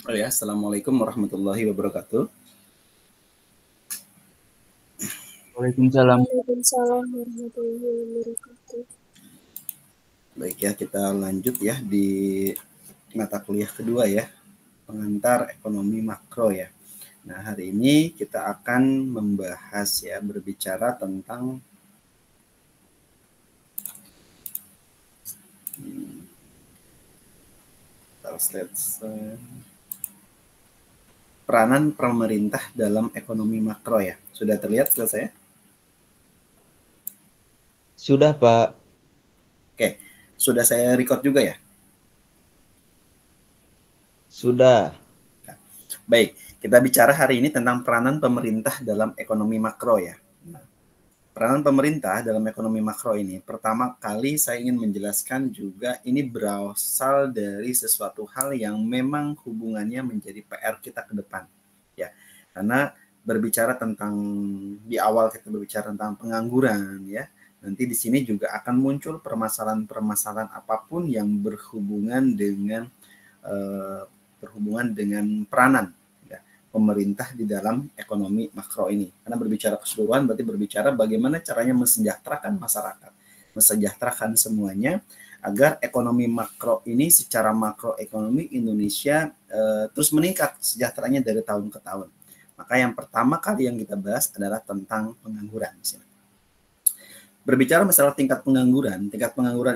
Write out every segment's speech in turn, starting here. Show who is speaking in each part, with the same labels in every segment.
Speaker 1: Oh ya, Assalamualaikum warahmatullahi wabarakatuh.
Speaker 2: Waalaikumsalam.
Speaker 3: Waalaikumsalam warahmatullahi wabarakatuh.
Speaker 1: Baik ya, kita lanjut ya di mata kuliah kedua ya, pengantar ekonomi makro ya. Nah, hari ini kita akan membahas ya, berbicara tentang peranan pemerintah dalam ekonomi makro ya. Sudah terlihat slide saya?
Speaker 2: Sudah, Pak.
Speaker 1: Oke, sudah saya record juga ya?
Speaker 2: Sudah.
Speaker 1: Baik, kita bicara hari ini tentang peranan pemerintah dalam ekonomi makro ya. Peranan pemerintah dalam ekonomi makro ini, pertama kali saya ingin menjelaskan juga ini berasal dari sesuatu hal yang memang hubungannya menjadi PR kita ke depan. Ya, karena berbicara tentang, di awal kita berbicara tentang pengangguran ya, nanti di sini juga akan muncul permasalahan-permasalahan apapun yang berhubungan dengan peranan pemerintah di dalam ekonomi makro ini. Karena berbicara keseluruhan berarti berbicara bagaimana caranya mensejahterakan masyarakat, mensejahterakan semuanya agar ekonomi makro ini secara makroekonomi Indonesia terus meningkat sejahteranya dari tahun ke tahun. Maka yang pertama kali yang kita bahas adalah tentang pengangguran. Berbicara masalah tingkat pengangguran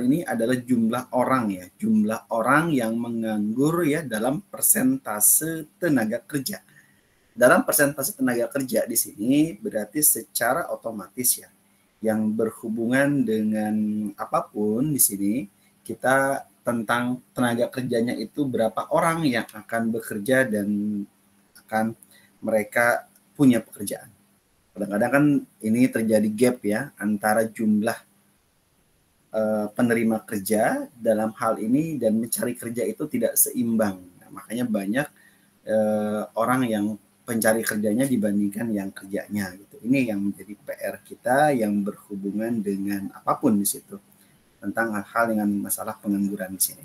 Speaker 1: ini adalah jumlah orang yang menganggur ya dalam persentase tenaga kerja. Dalam persentase tenaga kerja di sini berarti secara otomatis ya, yang berhubungan dengan apapun di sini kita tentang tenaga kerjanya itu berapa orang yang akan bekerja dan akan mereka punya pekerjaan. Kadang-kadang kan ini terjadi gap ya antara jumlah penerima kerja dalam hal ini dan mencari kerja itu tidak seimbang. Nah, makanya banyak orang yang pencari kerjanya dibandingkan yang kerjanya gitu. Ini yang menjadi PR kita yang berhubungan dengan apapun di situ tentang hal-hal dengan masalah pengangguran di sini.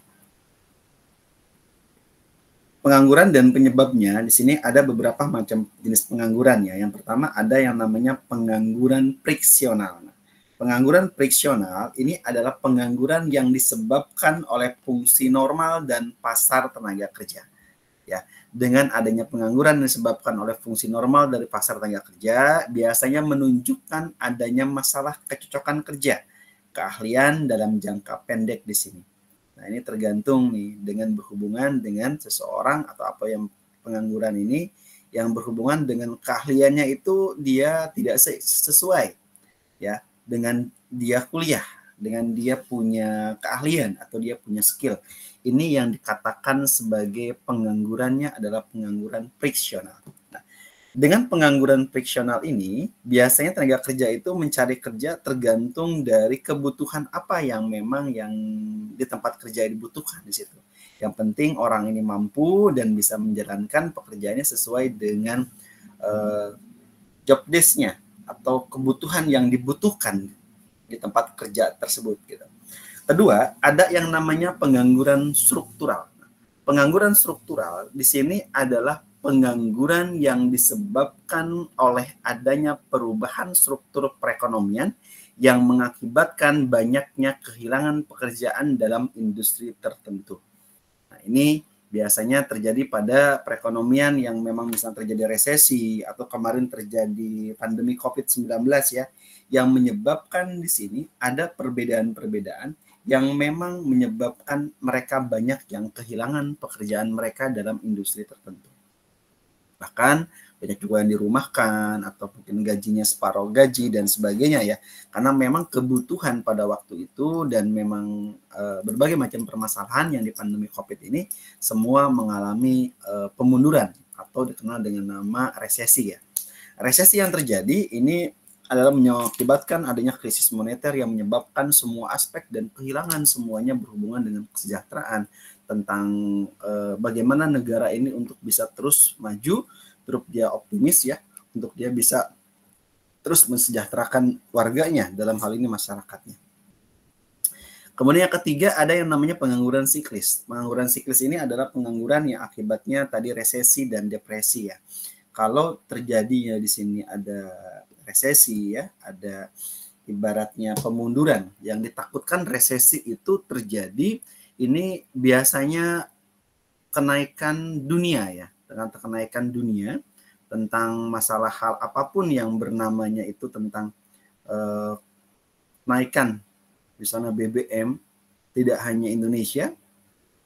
Speaker 1: Pengangguran dan penyebabnya di sini ada beberapa macam jenis pengangguran ya. Yang pertama ada yang namanya pengangguran friksional. Pengangguran friksional ini adalah pengangguran yang disebabkan oleh fungsi normal dan pasar tenaga kerja. Ya, dengan adanya pengangguran yang disebabkan oleh fungsi normal dari pasar tenaga kerja, biasanya menunjukkan adanya masalah kecocokan kerja, keahlian dalam jangka pendek di sini. Nah, ini tergantung nih dengan berhubungan dengan seseorang atau apa yang pengangguran ini yang berhubungan dengan keahliannya itu dia tidak sesuai ya dengan dia kuliah, dengan dia punya keahlian atau dia punya skill. Ini yang dikatakan sebagai penganggurannya adalah pengangguran friksional. Nah, dengan pengangguran friksional ini, biasanya tenaga kerja itu mencari kerja tergantung dari kebutuhan apa yang memang yang di tempat kerja dibutuhkan di situ. Yang penting orang ini mampu dan bisa menjalankan pekerjaannya sesuai dengan job desk-nya atau kebutuhan yang dibutuhkan di tempat kerja tersebut gitu. Kedua, ada yang namanya pengangguran struktural. Pengangguran struktural di sini adalah pengangguran yang disebabkan oleh adanya perubahan struktur perekonomian yang mengakibatkan banyaknya kehilangan pekerjaan dalam industri tertentu. Nah, ini biasanya terjadi pada perekonomian yang memang misalnya terjadi resesi atau kemarin terjadi pandemi COVID-19 ya, yang menyebabkan di sini ada perbedaan-perbedaan yang memang menyebabkan mereka banyak yang kehilangan pekerjaan mereka dalam industri tertentu. Bahkan banyak juga yang dirumahkan atau mungkin gajinya separuh gaji dan sebagainya ya, karena memang kebutuhan pada waktu itu dan memang berbagai macam permasalahan yang di pandemi COVID ini semua mengalami pemunduran atau dikenal dengan nama resesi ya. Resesi yang terjadi ini adalah mengakibatkan adanya krisis moneter yang menyebabkan semua aspek dan kehilangan semuanya berhubungan dengan kesejahteraan tentang bagaimana negara ini untuk bisa terus maju, terus dia optimis ya, untuk dia bisa terus mensejahterakan warganya dalam hal ini masyarakatnya. Kemudian yang ketiga ada yang namanya pengangguran siklis. Pengangguran siklis ini adalah pengangguran yang akibatnya tadi resesi dan depresi ya. Kalau terjadinya di sini ada resesi ya, ada ibaratnya pemunduran yang ditakutkan resesi itu terjadi, ini biasanya kenaikan dunia ya, dengan kenaikan dunia tentang masalah hal apapun yang bernamanya itu tentang kenaikan misalnya BBM, tidak hanya Indonesia,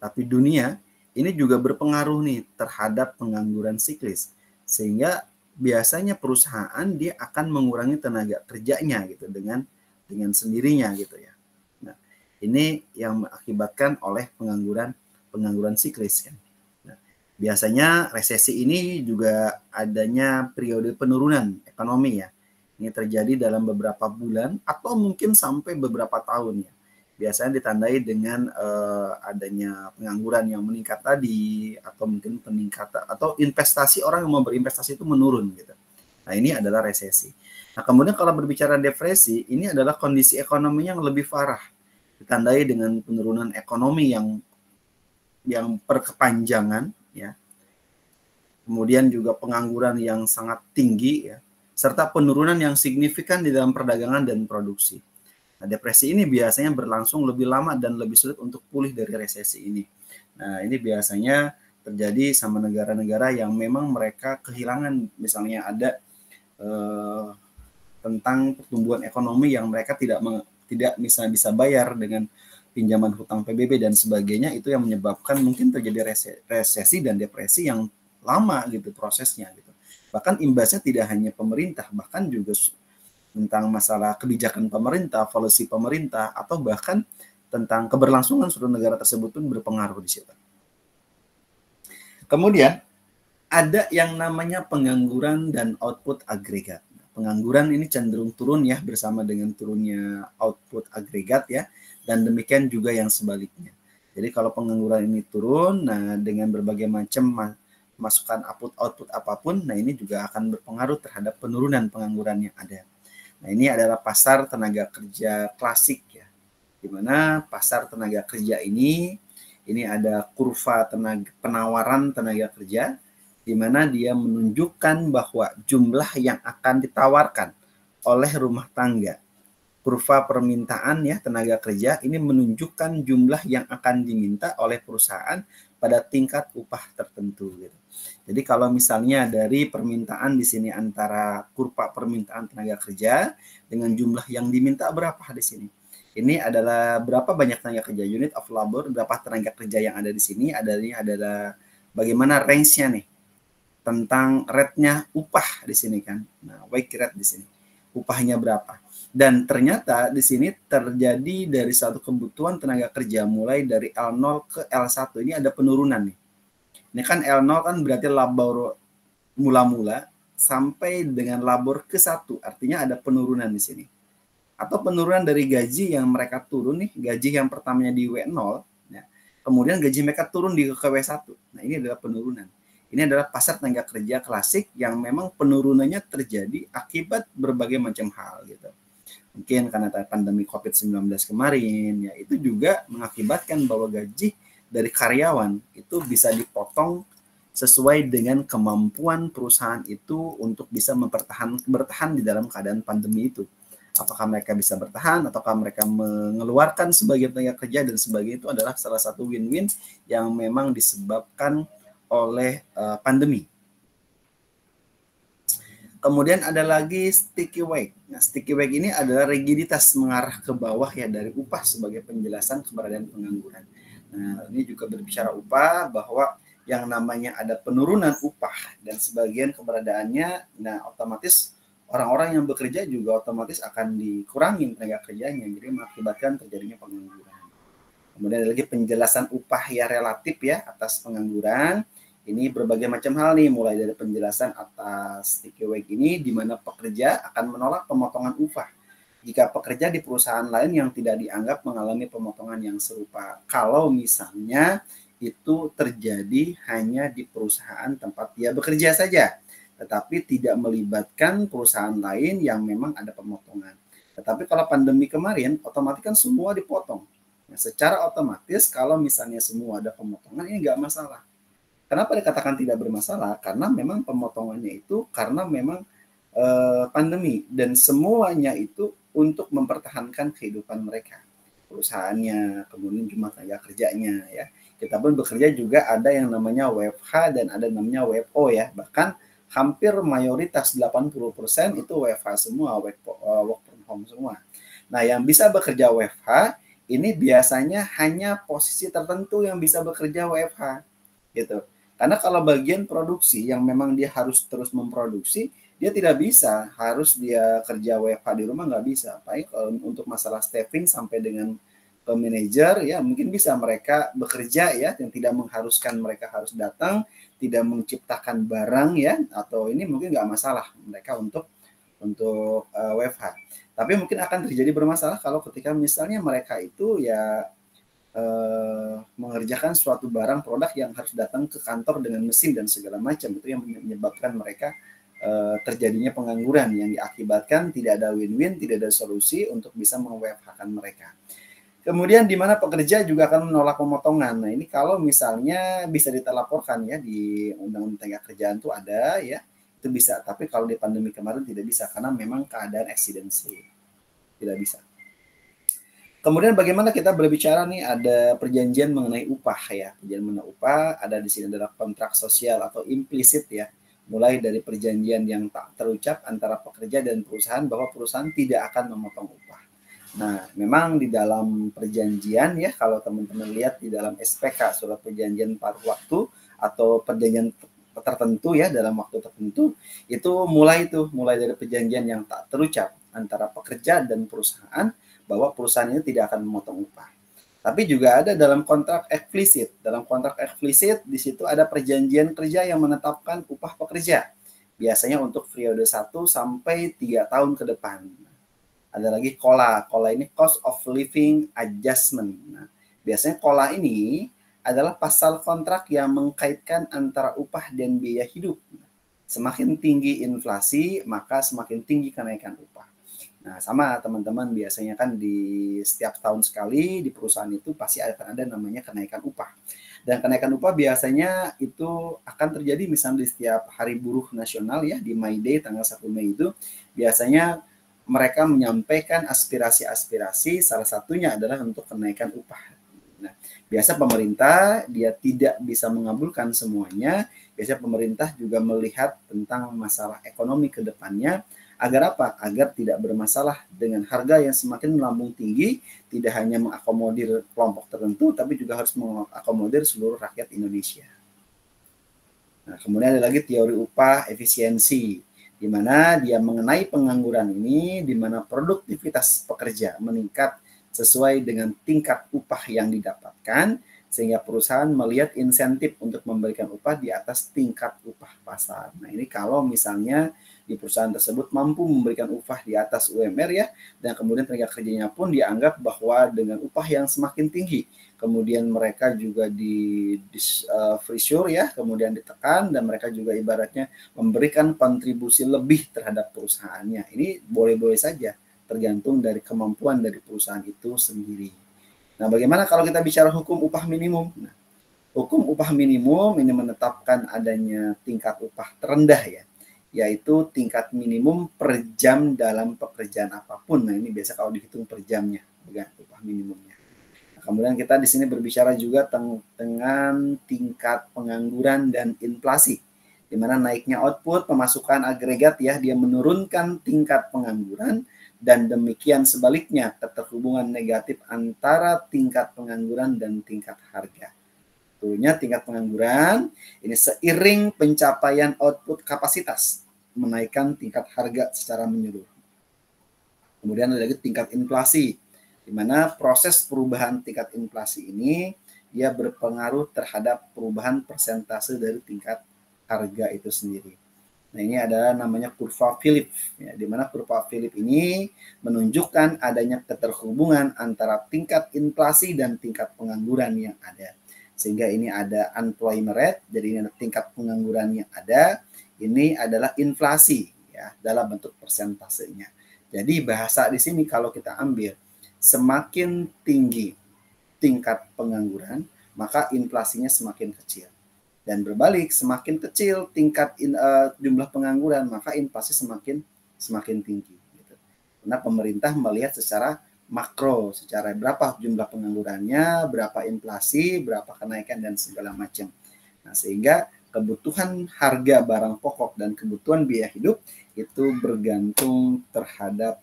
Speaker 1: tapi dunia, ini juga berpengaruh nih terhadap pengangguran siklis. Sehingga biasanya perusahaan dia akan mengurangi tenaga kerjanya gitu dengan sendirinya gitu ya. Nah, ini yang mengakibatkan oleh pengangguran siklis kan. Nah, biasanya resesi ini juga adanya periode penurunan ekonomi ya. Ini terjadi dalam beberapa bulan atau mungkin sampai beberapa tahun ya. Biasanya ditandai dengan adanya pengangguran yang meningkat tadi, atau mungkin peningkatan atau investasi, orang yang mau berinvestasi itu menurun gitu. Nah, ini adalah resesi. Nah, kemudian kalau berbicara depresi, ini adalah kondisi ekonomi yang lebih parah, ditandai dengan penurunan ekonomi yang berkepanjangan ya. Kemudian juga pengangguran yang sangat tinggi ya, serta penurunan yang signifikan di dalam perdagangan dan produksi. Nah, depresi ini biasanya berlangsung lebih lama dan lebih sulit untuk pulih dari resesi ini. Nah, ini biasanya terjadi sama negara-negara yang memang mereka kehilangan, misalnya ada tentang pertumbuhan ekonomi yang mereka tidak bisa bayar dengan pinjaman hutang PBB dan sebagainya, itu yang menyebabkan mungkin terjadi resesi dan depresi yang lama gitu prosesnya gitu. Bahkan imbasnya tidak hanya pemerintah, bahkan juga tentang masalah kebijakan pemerintah, policy pemerintah, atau bahkan tentang keberlangsungan suatu negara tersebut pun berpengaruh di situ. Kemudian ada yang namanya pengangguran dan output agregat. Pengangguran ini cenderung turun ya bersama dengan turunnya output agregat ya, dan demikian juga yang sebaliknya. Jadi kalau pengangguran ini turun, nah dengan berbagai macam masukan output apapun, nah ini juga akan berpengaruh terhadap penurunan pengangguran yang ada. Nah, ini adalah pasar tenaga kerja klasik ya, di mana pasar tenaga kerja ini ada kurva penawaran tenaga kerja, di mana dia menunjukkan bahwa jumlah yang akan ditawarkan oleh rumah tangga. Kurva permintaan ya tenaga kerja ini menunjukkan jumlah yang akan diminta oleh perusahaan pada tingkat upah tertentu gitu. Jadi kalau misalnya dari permintaan di sini antara kurva permintaan tenaga kerja dengan jumlah yang diminta berapa di sini. Ini adalah berapa banyak tenaga kerja, unit of labor, berapa tenaga kerja yang ada di sini, adalah bagaimana range-nya nih tentang rate-nya upah di sini kan. Nah, wage rate di sini. Upahnya berapa? Dan ternyata di sini terjadi dari satu kebutuhan tenaga kerja mulai dari L0 ke L1 ini ada penurunan nih. Ini kan L0 kan berarti labor mula-mula sampai dengan labor ke 1, artinya ada penurunan di sini. Atau penurunan dari gaji yang mereka turun nih, gaji yang pertamanya di W0 ya, kemudian gaji mereka turun di ke W1. Nah, ini adalah penurunan. Ini adalah pasar tenaga kerja klasik yang memang penurunannya terjadi akibat berbagai macam hal gitu. Mungkin karena pandemi COVID-19 kemarin, ya itu juga mengakibatkan bahwa gaji dari karyawan itu bisa dipotong sesuai dengan kemampuan perusahaan itu untuk bisa bertahan di dalam keadaan pandemi itu. Apakah mereka bisa bertahan, ataukah mereka mengeluarkan sebagian tenaga kerja, dan sebagainya, itu adalah salah satu win-win yang memang disebabkan oleh pandemi. Kemudian ada lagi sticky wage. Nah, sticky wage ini adalah rigiditas mengarah ke bawah ya dari upah sebagai penjelasan keberadaan pengangguran. Nah, ini juga berbicara upah, bahwa yang namanya ada penurunan upah dan sebagian keberadaannya, nah otomatis orang-orang yang bekerja juga otomatis akan dikurangi tenaga kerjanya, jadi mengakibatkan terjadinya pengangguran. Kemudian ada lagi penjelasan upah ya relatif ya atas pengangguran. Ini berbagai macam hal nih, mulai dari penjelasan atas sticky wage ini, di mana pekerja akan menolak pemotongan upah jika pekerja di perusahaan lain yang tidak dianggap mengalami pemotongan yang serupa. Kalau misalnya itu terjadi hanya di perusahaan tempat dia bekerja saja, tetapi tidak melibatkan perusahaan lain yang memang ada pemotongan. Tetapi kalau pandemi kemarin, otomatis kan semua dipotong. Nah, secara otomatis kalau misalnya semua ada pemotongan ini nggak masalah. Kenapa dikatakan tidak bermasalah? Karena memang pemotongannya itu karena memang pandemi dan semuanya itu untuk mempertahankan kehidupan mereka, perusahaannya, kemudian jumlah tenaga kerjanya ya. Kita pun bekerja juga ada yang namanya WFH dan ada namanya WFO ya. Bahkan hampir mayoritas 80% itu WFH semua, work from home semua. Nah, yang bisa bekerja WFH ini biasanya hanya posisi tertentu yang bisa bekerja WFH gitu. Karena kalau bagian produksi yang memang dia harus terus memproduksi, dia tidak bisa, harus dia kerja WFH di rumah nggak bisa. Baik kalau untuk masalah staffing sampai dengan ke manajer ya mungkin bisa mereka bekerja ya yang tidak mengharuskan mereka harus datang, tidak menciptakan barang ya atau ini mungkin nggak masalah mereka untuk WFH. Tapi mungkin akan terjadi bermasalah kalau ketika misalnya mereka itu ya mengerjakan suatu barang produk yang harus datang ke kantor dengan mesin dan segala macam, itu yang menyebabkan mereka terjadinya pengangguran yang diakibatkan tidak ada win-win, tidak ada solusi untuk bisa meng-WFH-kan mereka. Kemudian di mana pekerja juga akan menolak pemotongan. Nah, ini kalau misalnya bisa ditelaporkan ya di Undang-Undang Tenaga Kerjaan itu ada ya, itu bisa. Tapi kalau di pandemi kemarin tidak bisa karena memang keadaan eksidensi. Tidak bisa. Kemudian bagaimana kita berbicara nih ada perjanjian mengenai upah ya. Perjanjian mengenai upah ada di sini adalah kontrak sosial atau implisit ya. Mulai dari perjanjian yang tak terucap antara pekerja dan perusahaan bahwa perusahaan tidak akan memotong upah. Nah, memang di dalam perjanjian ya kalau teman-teman lihat di dalam SPK surat perjanjian paruh waktu atau perjanjian tertentu ya dalam waktu tertentu itu mulai dari perjanjian yang tak terucap antara pekerja dan perusahaan bahwa perusahaan ini tidak akan memotong upah. Tapi juga ada dalam kontrak eksplisit. Dalam kontrak eksplisit di situ ada perjanjian kerja yang menetapkan upah pekerja. Biasanya untuk periode 1 sampai 3 tahun ke depan. Ada lagi COLA. COLA ini Cost of Living Adjustment. Nah, biasanya COLA ini adalah pasal kontrak yang mengkaitkan antara upah dan biaya hidup. Semakin tinggi inflasi, maka semakin tinggi kenaikan upah. Nah, sama teman-teman biasanya kan di setiap tahun sekali di perusahaan itu pasti akan ada namanya kenaikan upah. Dan kenaikan upah biasanya itu akan terjadi misalnya di setiap hari buruh nasional ya, di May Day tanggal 1 Mei itu biasanya mereka menyampaikan aspirasi-aspirasi, salah satunya adalah untuk kenaikan upah. Nah, biasa pemerintah dia tidak bisa mengabulkan semuanya, biasanya pemerintah juga melihat tentang masalah ekonomi ke depannya. Agar apa? Agar tidak bermasalah dengan harga yang semakin melambung tinggi, tidak hanya mengakomodir kelompok tertentu, tapi juga harus mengakomodir seluruh rakyat Indonesia. Nah, kemudian ada lagi teori upah efisiensi, di mana dia mengenai pengangguran ini, di mana produktivitas pekerja meningkat sesuai dengan tingkat upah yang didapatkan, sehingga perusahaan melihat insentif untuk memberikan upah di atas tingkat upah pasar. Nah, ini kalau misalnya di perusahaan tersebut mampu memberikan upah di atas UMR ya, dan kemudian tenaga kerjanya pun dianggap bahwa dengan upah yang semakin tinggi, kemudian mereka juga di freesure ya, kemudian ditekan dan mereka juga ibaratnya memberikan kontribusi lebih terhadap perusahaannya. Ini boleh-boleh saja, tergantung dari kemampuan dari perusahaan itu sendiri. Nah, bagaimana kalau kita bicara hukum upah minimum? Nah, hukum upah minimum ini menetapkan adanya tingkat upah terendah ya, yaitu tingkat minimum per jam dalam pekerjaan apapun. Nah, ini biasa kalau dihitung per jamnya, bukan upah minimumnya. Nah, kemudian kita di sini berbicara juga dengan tingkat pengangguran dan inflasi, di mana naiknya output pemasukan agregat ya, dia menurunkan tingkat pengangguran, dan demikian sebaliknya keterhubungan negatif antara tingkat pengangguran dan tingkat harga. Tentunya tingkat pengangguran ini seiring pencapaian output kapasitas menaikkan tingkat harga secara menyeluruh. Kemudian ada lagi tingkat inflasi, di mana proses perubahan tingkat inflasi ini dia berpengaruh terhadap perubahan persentase dari tingkat harga itu sendiri. Nah, ini adalah namanya kurva Philip, ya, di mana kurva Philip ini menunjukkan adanya keterhubungan antara tingkat inflasi dan tingkat pengangguran yang ada. Sehingga ini ada unemployment rate, jadi ini ada tingkat pengangguran yang ada, ini adalah inflasi ya dalam bentuk persentasenya. Jadi bahasa di sini kalau kita ambil semakin tinggi tingkat pengangguran, maka inflasinya semakin kecil. Dan berbalik, semakin kecil tingkat jumlah pengangguran, maka inflasi semakin tinggi. Gitu. Karena pemerintah melihat secara makro, secara berapa jumlah penganggurannya, berapa inflasi, berapa kenaikan, dan segala macam. Nah, sehingga kebutuhan harga barang pokok dan kebutuhan biaya hidup itu bergantung terhadap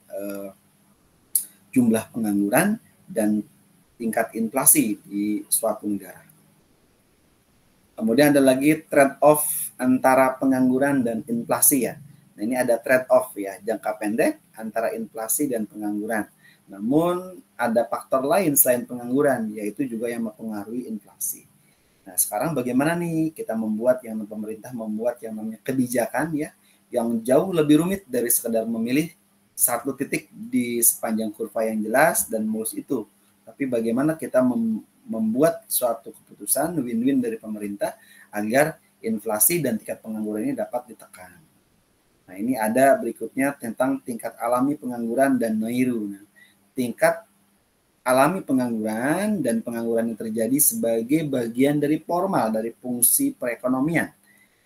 Speaker 1: jumlah pengangguran dan tingkat inflasi di suatu negara. Kemudian ada lagi trade-off antara pengangguran dan inflasi ya. Nah, ini ada trade-off ya, jangka pendek antara inflasi dan pengangguran. Namun ada faktor lain selain pengangguran, yaitu juga yang mempengaruhi inflasi. Nah, sekarang bagaimana nih kita pemerintah membuat yang namanya kebijakan ya, yang jauh lebih rumit dari sekedar memilih satu titik di sepanjang kurva yang jelas dan mulus itu. Tapi bagaimana kita membuat suatu keputusan win-win dari pemerintah agar inflasi dan tingkat pengangguran ini dapat ditekan. Nah, ini ada berikutnya tentang tingkat alami pengangguran dan NAIRU. Nah, tingkat alami pengangguran dan pengangguran yang terjadi sebagai bagian dari formal dari fungsi perekonomian.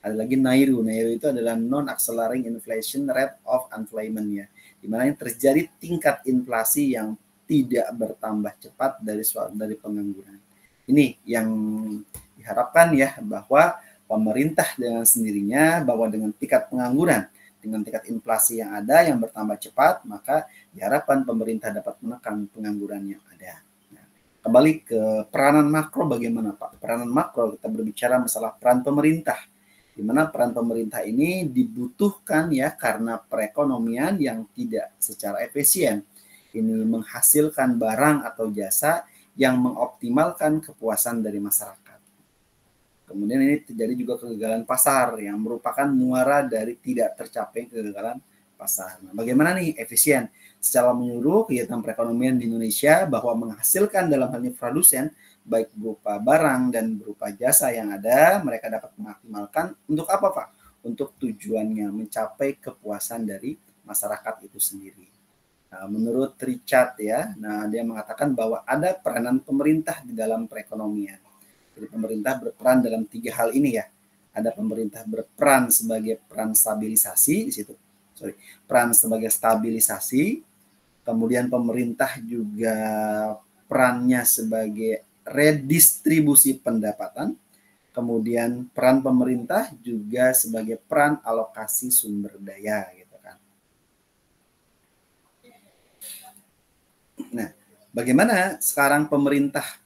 Speaker 1: Ada lagi NAIRU. NAIRU itu adalah non-accelerating inflation rate of unemployment ya, di mana yang terjadi tingkat inflasi yang tidak bertambah cepat dari pengangguran. Ini yang diharapkan ya, bahwa pemerintah dengan sendirinya, bahwa dengan tingkat pengangguran, dengan tingkat inflasi yang ada yang bertambah cepat, maka diharapkan pemerintah dapat menekan pengangguran yang ada. Nah, kembali ke peranan makro bagaimana Pak? Peranan makro kita berbicara masalah peran pemerintah, di mana peran pemerintah ini dibutuhkan ya karena perekonomian yang tidak secara efisien ini menghasilkan barang atau jasa yang mengoptimalkan kepuasan dari masyarakat. Kemudian ini terjadi juga kegagalan pasar yang merupakan muara dari tidak tercapai kegagalan pasar. Nah, bagaimana nih efisien? Secara menyeluruh kegiatan perekonomian di Indonesia bahwa menghasilkan dalam hal ini produsen baik berupa barang dan berupa jasa yang ada, mereka dapat mengoptimalkan untuk apa Pak? Untuk tujuannya mencapai kepuasan dari masyarakat itu sendiri. Nah, menurut Richard ya, dia mengatakan bahwa ada peranan pemerintah di dalam perekonomian. Jadi pemerintah berperan dalam 3 hal ini ya. Ada pemerintah berperan sebagai peran stabilisasi di situ. Peran sebagai stabilisasi. Kemudian pemerintah juga perannya sebagai redistribusi pendapatan. Kemudian peran pemerintah juga sebagai peran alokasi sumber daya gitu kan. Nah, bagaimana sekarang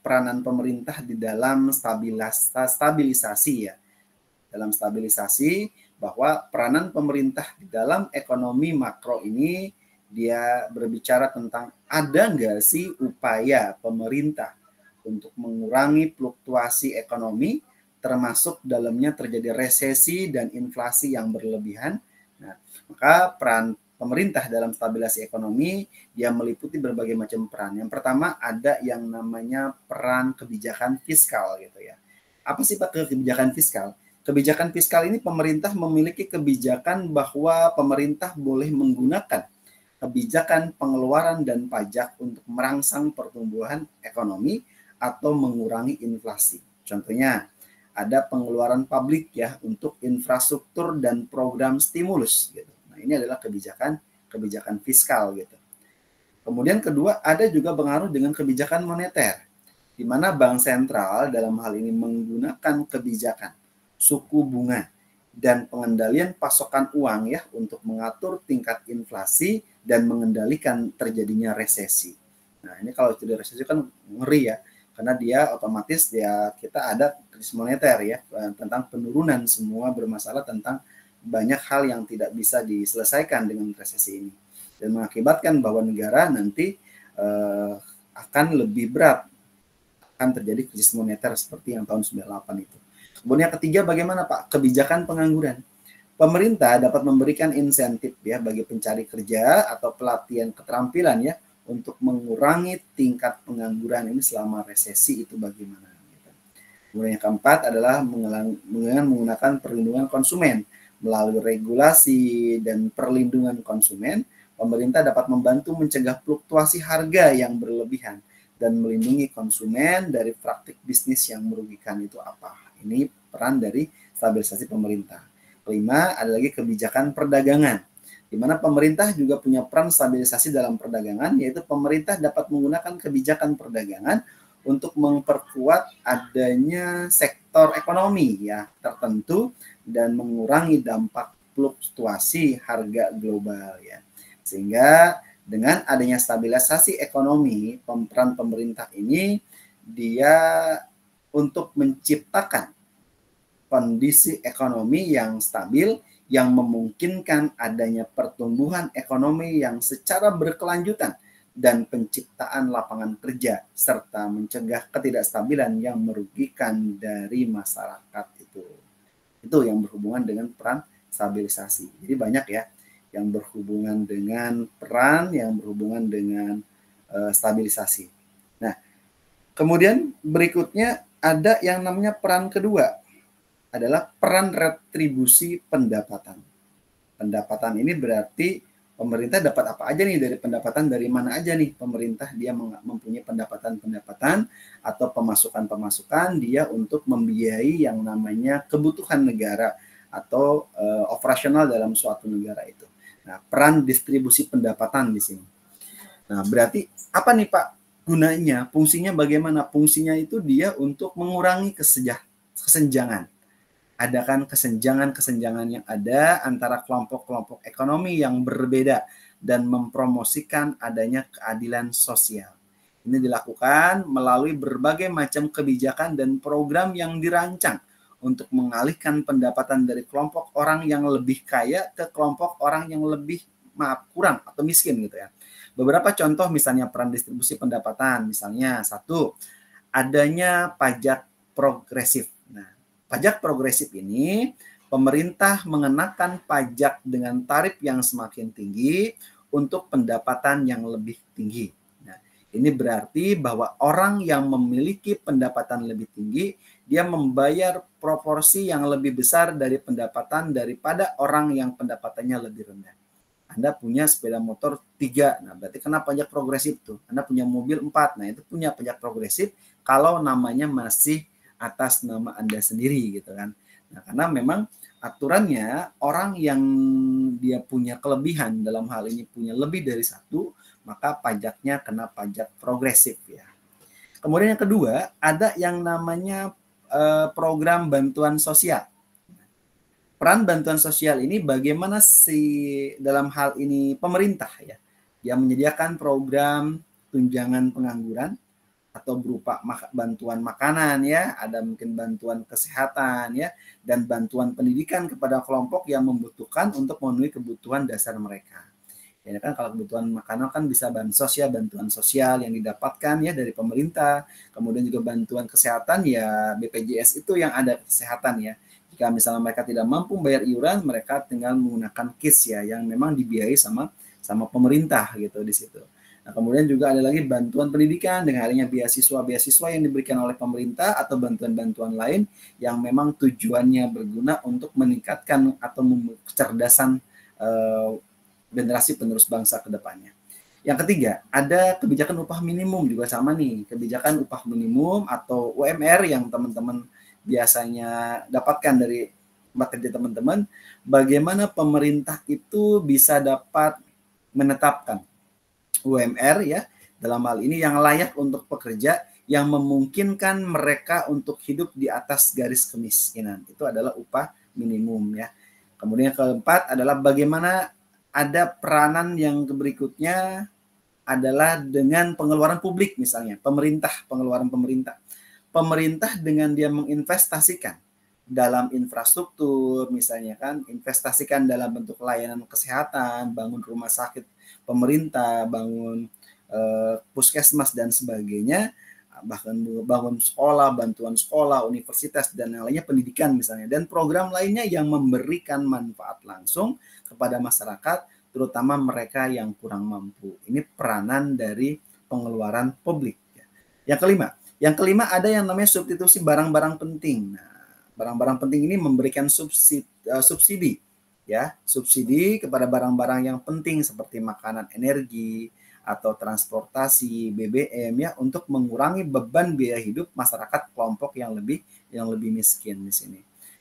Speaker 1: peranan pemerintah di dalam stabilisasi ya. Dalam stabilisasi bahwa peranan pemerintah di dalam ekonomi makro ini dia berbicara tentang ada nggak sih upaya pemerintah untuk mengurangi fluktuasi ekonomi termasuk dalamnya terjadi resesi dan inflasi yang berlebihan. Nah, maka peran pemerintah dalam stabilisasi ekonomi dia meliputi berbagai macam peran. Yang pertama ada yang namanya peran kebijakan fiskal gitu ya. Apa sih Pak kebijakan fiskal? Kebijakan fiskal ini pemerintah memiliki kebijakan bahwa pemerintah boleh menggunakan kebijakan pengeluaran dan pajak untuk merangsang pertumbuhan ekonomi atau mengurangi inflasi. Contohnya ada pengeluaran publik ya untuk infrastruktur dan program stimulus gitu. Nah, ini adalah kebijakan fiskal gitu. Kemudian kedua ada juga pengaruh dengan kebijakan moneter, di mana bank sentral dalam hal ini menggunakan kebijakan suku bunga dan pengendalian pasokan uang ya untuk mengatur tingkat inflasi dan mengendalikan terjadinya resesi. Nah, ini kalau terjadi resesi kan ngeri ya, karena dia otomatis kita ada krisis moneter ya, tentang penurunan semua bermasalah tentang banyak hal yang tidak bisa diselesaikan dengan resesi ini dan mengakibatkan bahwa negara nanti akan lebih berat akan terjadi krisis moneter seperti yang tahun 98 itu. Kemudian yang ketiga bagaimana Pak? Kebijakan pengangguran. Pemerintah dapat memberikan insentif ya bagi pencari kerja atau pelatihan keterampilan ya untuk mengurangi tingkat pengangguran ini selama resesi itu bagaimana. Kemudian yang keempat adalah menggunakan perlindungan konsumen. Melalui regulasi dan perlindungan konsumen, pemerintah dapat membantu mencegah fluktuasi harga yang berlebihan dan melindungi konsumen dari praktik bisnis yang merugikan itu apa. Ini peran dari stabilisasi pemerintah. Kelima, ada lagi kebijakan perdagangan, di mana pemerintah juga punya peran stabilisasi dalam perdagangan, yaitu pemerintah dapat menggunakan kebijakan perdagangan untuk memperkuat adanya sektor ekonomi ya tertentu dan mengurangi dampak fluktuasi harga global ya. Sehingga dengan adanya stabilisasi ekonomi, peran pemerintah ini dia untuk menciptakan kondisi ekonomi yang stabil yang memungkinkan adanya pertumbuhan ekonomi yang secara berkelanjutan dan penciptaan lapangan kerja serta mencegah ketidakstabilan yang merugikan dari masyarakat itu. Itu yang berhubungan dengan peran stabilisasi. Jadi banyak ya yang berhubungan dengan peran, yang berhubungan dengan stabilisasi. Nah, kemudian berikutnya ada yang namanya peran kedua, adalah peran retribusi pendapatan. Pendapatan ini berarti pemerintah dapat apa aja nih dari pendapatan, dari mana aja nih pemerintah dia mempunyai pendapatan-pendapatan atau pemasukan-pemasukan dia untuk membiayai yang namanya kebutuhan negara atau operasional dalam suatu negara itu. Nah, peran distribusi pendapatan di sini. Nah, berarti apa nih Pak gunanya? Fungsinya bagaimana? Fungsinya itu dia untuk mengurangi kesenjangan. Adakan kesenjangan-kesenjangan yang ada antara kelompok-kelompok ekonomi yang berbeda dan mempromosikan adanya keadilan sosial. Ini dilakukan melalui berbagai macam kebijakan dan program yang dirancang untuk mengalihkan pendapatan dari kelompok orang yang lebih kaya ke kelompok orang yang lebih kurang atau miskin gitu ya. Beberapa contoh misalnya peran distribusi pendapatan, misalnya satu, adanya pajak progresif. Nah, pajak progresif ini, pemerintah mengenakan pajak dengan tarif yang semakin tinggi untuk pendapatan yang lebih tinggi. Nah, ini berarti bahwa orang yang memiliki pendapatan lebih tinggi, dia membayar proporsi yang lebih besar dari pendapatan daripada orang yang pendapatannya lebih rendah. Anda punya sepeda motor 3, nah berarti kena pajak progresif tuh. Anda punya mobil 4, nah itu punya pajak progresif kalau namanya masih atas nama Anda sendiri gitu kan. Nah, karena memang aturannya orang yang dia punya kelebihan dalam hal ini punya lebih dari satu, maka pajaknya kena pajak progresif ya. Kemudian yang kedua, ada yang namanya program bantuan sosial. Peran bantuan sosial ini bagaimana dalam hal ini pemerintah ya. Dia menyediakan program tunjangan pengangguran atau berupa bantuan makanan ya, ada mungkin bantuan kesehatan ya, dan bantuan pendidikan kepada kelompok yang membutuhkan untuk memenuhi kebutuhan dasar mereka. Ya kan kalau kebutuhan makanan kan bisa bansos ya, bantuan sosial yang didapatkan ya dari pemerintah, kemudian juga bantuan kesehatan ya BPJS itu yang ada kesehatan ya. Jika misalnya mereka tidak mampu bayar iuran, mereka tinggal menggunakan KIS ya yang memang dibiayai sama pemerintah gitu di situ. Nah, kemudian juga ada lagi bantuan pendidikan dengan adanya beasiswa-beasiswa yang diberikan oleh pemerintah atau bantuan-bantuan lain yang memang tujuannya berguna untuk meningkatkan atau kecerdasan generasi penerus bangsa ke depannya. Yang ketiga, ada kebijakan upah minimum juga sama nih. Kebijakan upah minimum atau UMR yang teman-teman biasanya dapatkan dari tempat kerja teman-teman. Bagaimana pemerintah itu bisa dapat menetapkan UMR ya dalam hal ini yang layak untuk pekerja yang memungkinkan mereka untuk hidup di atas garis kemiskinan. Itu adalah upah minimum ya. Kemudian yang keempat adalah bagaimana ada peranan yang berikutnya adalah dengan pengeluaran publik misalnya, pengeluaran pemerintah. Pemerintah dengan dia menginvestasikan dalam infrastruktur misalnya kan, investasikan dalam bentuk layanan kesehatan, bangun rumah sakit pemerintah, bangun puskesmas dan sebagainya, bahkan bangun sekolah, bantuan sekolah, universitas dan yang lainnya, pendidikan misalnya, dan program lainnya yang memberikan manfaat langsung kepada masyarakat, terutama mereka yang kurang mampu. Ini peranan dari pengeluaran publik. Yang kelima ada yang namanya substitusi barang-barang penting. Nah, barang-barang penting ini memberikan subsidi ya, subsidi kepada barang-barang yang penting seperti makanan, energi, atau transportasi, BBM ya, untuk mengurangi beban biaya hidup masyarakat kelompok yang lebih miskin di sini.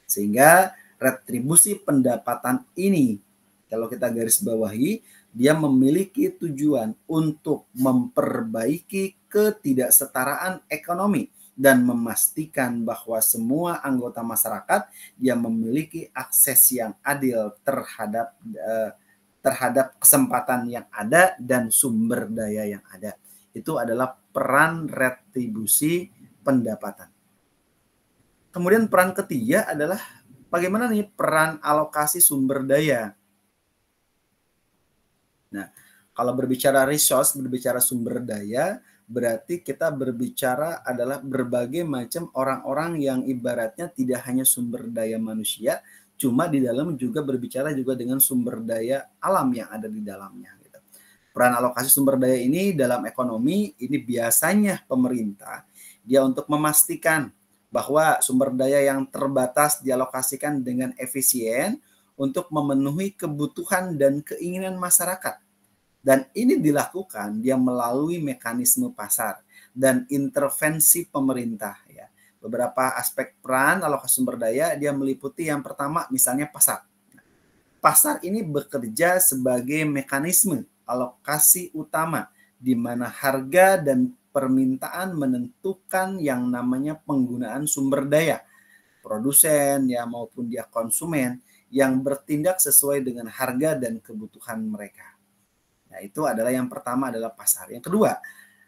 Speaker 1: Sehingga retribusi pendapatan ini, kalau kita garis bawahi, dia memiliki tujuan untuk memperbaiki ketidaksetaraan ekonomi dan memastikan bahwa semua anggota masyarakat dia memiliki akses yang adil terhadap kesempatan yang ada dan sumber daya yang ada. Itu adalah peran retribusi pendapatan. Kemudian peran ketiga adalah bagaimana nih peran alokasi sumber daya. Nah, kalau berbicara resource, berbicara sumber daya, berarti kita berbicara adalah berbagai macam orang-orang yang ibaratnya tidak hanya sumber daya manusia, cuma di dalam juga berbicara juga dengan sumber daya alam yang ada di dalamnya. Gitu. Peran alokasi sumber daya ini dalam ekonomi, ini biasanya pemerintah, dia untuk memastikan bahwa sumber daya yang terbatas dialokasikan dengan efisien untuk memenuhi kebutuhan dan keinginan masyarakat. Dan ini dilakukan dia melalui mekanisme pasar dan intervensi pemerintah ya. Beberapa aspek peran alokasi sumber daya dia meliputi yang pertama misalnya pasar. Pasar ini bekerja sebagai mekanisme alokasi utama di mana harga dan permintaan menentukan yang namanya penggunaan sumber daya. Produsen ya maupun dia konsumen yang bertindak sesuai dengan harga dan kebutuhan mereka. Nah, itu adalah yang pertama adalah pasar. Yang kedua,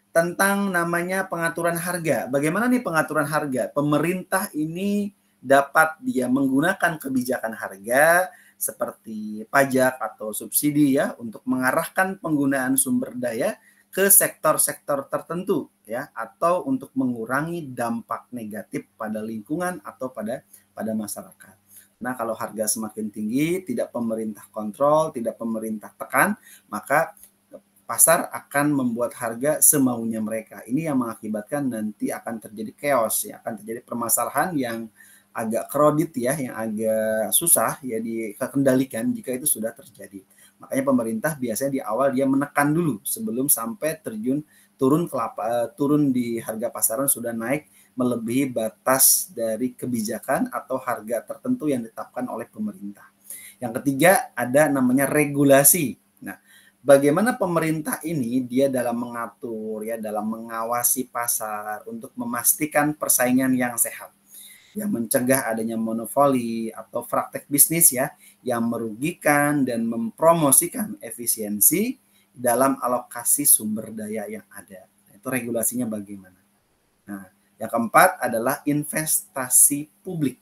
Speaker 1: tentang namanya pengaturan harga. Bagaimana nih pengaturan harga? Pemerintah ini dapat dia menggunakan kebijakan harga seperti pajak atau subsidi ya untuk mengarahkan penggunaan sumber daya ke sektor-sektor tertentu ya atau untuk mengurangi dampak negatif pada lingkungan atau pada masyarakat. Nah, kalau harga semakin tinggi, tidak pemerintah kontrol, tidak pemerintah tekan, maka pasar akan membuat harga semaunya mereka. Ini yang mengakibatkan nanti akan terjadi chaos, ya, akan terjadi permasalahan yang agak crowded ya, yang agak susah ya dikendalikan jika itu sudah terjadi. Makanya pemerintah biasanya di awal dia menekan dulu sebelum sampai turun di harga pasaran sudah naik melebihi batas dari kebijakan atau harga tertentu yang ditetapkan oleh pemerintah. Yang ketiga ada namanya regulasi. Nah, bagaimana pemerintah ini dia dalam mengatur ya, dalam mengawasi pasar untuk memastikan persaingan yang sehat, yang mencegah adanya monopoli atau praktek bisnis ya yang merugikan dan mempromosikan efisiensi dalam alokasi sumber daya yang ada. Itu regulasinya bagaimana. Nah, yang keempat adalah investasi publik.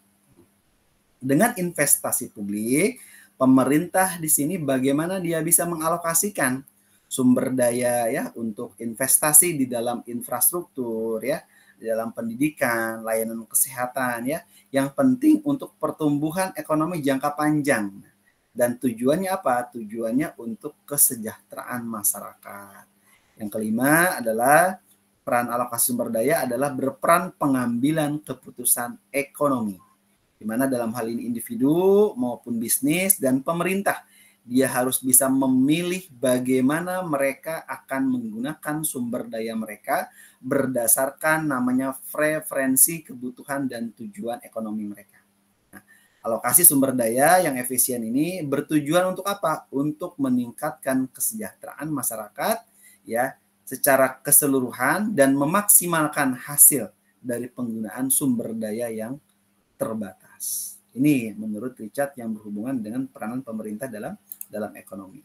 Speaker 1: Dengan investasi publik, pemerintah di sini bagaimana dia bisa mengalokasikan sumber daya ya untuk investasi di dalam infrastruktur ya, di dalam pendidikan, layanan kesehatan ya, yang penting untuk pertumbuhan ekonomi jangka panjang. Dan tujuannya apa? Tujuannya untuk kesejahteraan masyarakat. Yang kelima adalah peran alokasi sumber daya adalah berperan pengambilan keputusan ekonomi. Di mana dalam hal ini individu maupun bisnis dan pemerintah dia harus bisa memilih bagaimana mereka akan menggunakan sumber daya mereka berdasarkan namanya preferensi kebutuhan dan tujuan ekonomi mereka. Nah, alokasi sumber daya yang efisien ini bertujuan untuk apa? Untuk meningkatkan kesejahteraan masyarakat ya secara keseluruhan dan memaksimalkan hasil dari penggunaan sumber daya yang terbatas. Ini menurut Richard yang berhubungan dengan peranan pemerintah dalam ekonomi.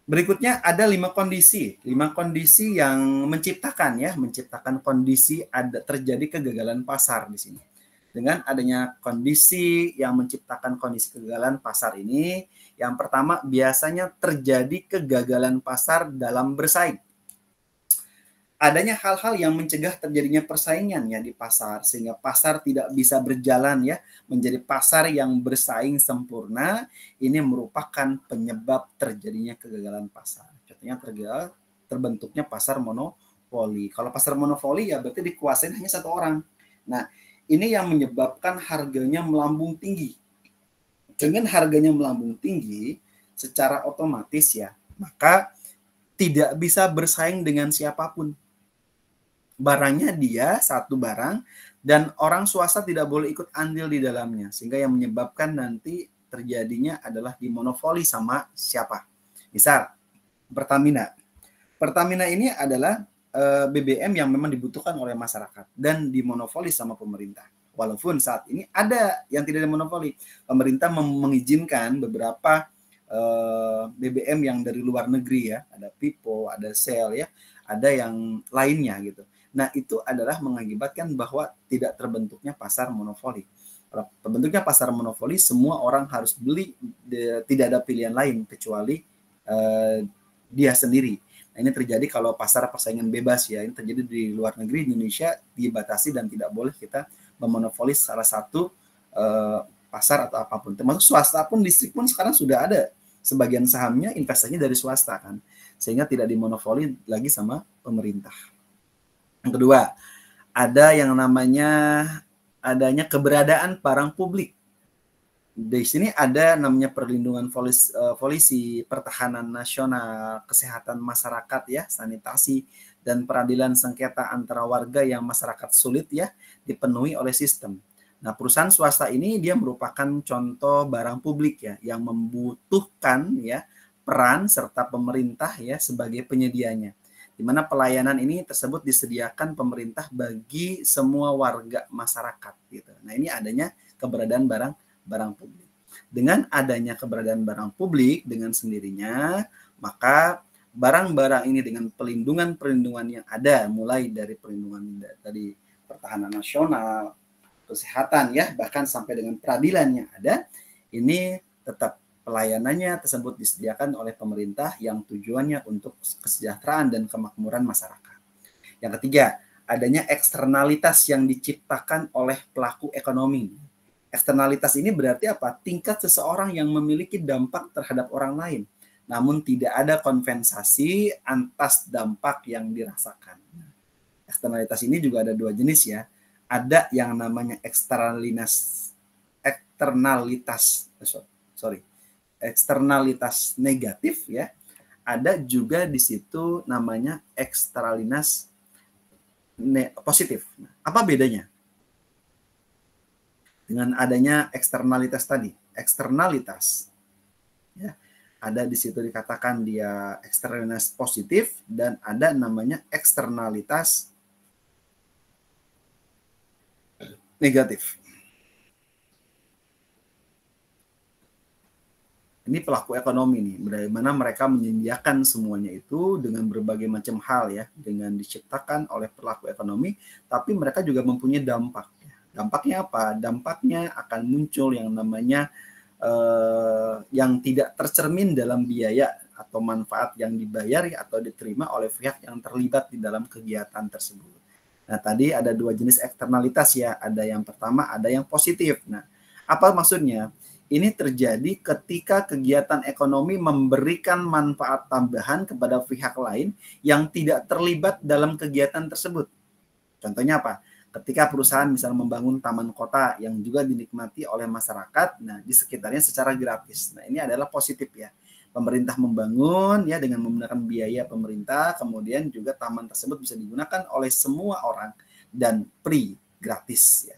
Speaker 1: Berikutnya ada 5 kondisi yang menciptakan kondisi ada terjadi kegagalan pasar di sini. Dengan adanya kondisi yang menciptakan kondisi kegagalan pasar ini, yang pertama biasanya terjadi kegagalan pasar dalam bersaing. Adanya hal-hal yang mencegah terjadinya persaingan ya di pasar sehingga pasar tidak bisa berjalan ya menjadi pasar yang bersaing sempurna. Ini merupakan penyebab terjadinya kegagalan pasar. Contohnya terbentuknya pasar monopoli. Kalau pasar monopoli ya berarti dikuasai hanya satu orang. Nah, ini yang menyebabkan harganya melambung tinggi. Dengan harganya melambung tinggi secara otomatis ya, maka tidak bisa bersaing dengan siapapun. Barangnya dia satu barang dan orang swasta tidak boleh ikut andil di dalamnya, sehingga yang menyebabkan nanti terjadinya adalah dimonopoli sama siapa. Misal Pertamina. Pertamina ini adalah BBM yang memang dibutuhkan oleh masyarakat dan dimonopoli sama pemerintah. Walaupun saat ini ada yang tidak dimonopoli. Pemerintah mengizinkan beberapa BBM yang dari luar negeri ya, ada Pipo, ada Shell ya, ada yang lainnya gitu. Nah, itu adalah mengakibatkan bahwa tidak terbentuknya pasar monopoli. Kalau terbentuknya pasar monopoli, semua orang harus beli, tidak ada pilihan lain kecuali dia sendiri. Nah, ini terjadi kalau pasar persaingan bebas ya, ini terjadi di luar negeri. Indonesia dibatasi dan tidak boleh kita memonopoli salah satu pasar atau apapun. Termasuk swasta pun, listrik pun sekarang sudah ada sebagian sahamnya investasinya dari swasta kan, sehingga tidak dimonopoli lagi sama pemerintah. Yang kedua, ada yang namanya adanya keberadaan barang publik. Di sini ada namanya perlindungan polisi, pertahanan nasional, kesehatan masyarakat ya, sanitasi, dan peradilan sengketa antara warga yang masyarakat sulit ya dipenuhi oleh sistem. Nah, perusahaan swasta ini dia merupakan contoh barang publik ya yang membutuhkan ya peran serta pemerintah ya sebagai penyedianya. Di mana pelayanan ini tersebut disediakan pemerintah bagi semua warga masyarakat gitu. Nah, ini adanya keberadaan barang publik. Dengan adanya keberadaan barang publik dengan sendirinya, maka barang-barang ini dengan perlindungan yang ada, mulai dari perlindungan dari pertahanan nasional, kesehatan ya, bahkan sampai dengan peradilan yang ada, ini tetap pelayanannya tersebut disediakan oleh pemerintah yang tujuannya untuk kesejahteraan dan kemakmuran masyarakat. Yang ketiga, adanya eksternalitas yang diciptakan oleh pelaku ekonomi. Eksternalitas ini berarti apa? Tingkat seseorang yang memiliki dampak terhadap orang lain, namun tidak ada kompensasi atas dampak yang dirasakan. Eksternalitas ini juga ada dua jenis ya. Ada yang namanya eksternalitas negatif ya. Ada juga di situ namanya eksternalitas positif. Nah, apa bedanya? Dengan adanya eksternalitas tadi, eksternalitas ya, ada di situ dikatakan dia eksternalitas positif dan ada namanya eksternalitas negatif. Ini pelaku ekonomi nih, bagaimana mereka menyediakan semuanya itu dengan berbagai macam hal ya, dengan diciptakan oleh pelaku ekonomi, tapi mereka juga mempunyai dampak. Dampaknya apa? Dampaknya akan muncul yang namanya yang tidak tercermin dalam biaya atau manfaat yang dibayari atau diterima oleh pihak yang terlibat di dalam kegiatan tersebut. Nah, tadi ada dua jenis eksternalitas ya, ada yang pertama, ada yang positif. Nah, apa maksudnya? Ini terjadi ketika kegiatan ekonomi memberikan manfaat tambahan kepada pihak lain yang tidak terlibat dalam kegiatan tersebut. Contohnya apa? Ketika perusahaan misalnya membangun taman kota yang juga dinikmati oleh masyarakat, nah di sekitarnya secara gratis. Nah, ini adalah positif ya. Pemerintah membangun ya dengan menggunakan biaya pemerintah, kemudian juga taman tersebut bisa digunakan oleh semua orang dan free, gratis ya.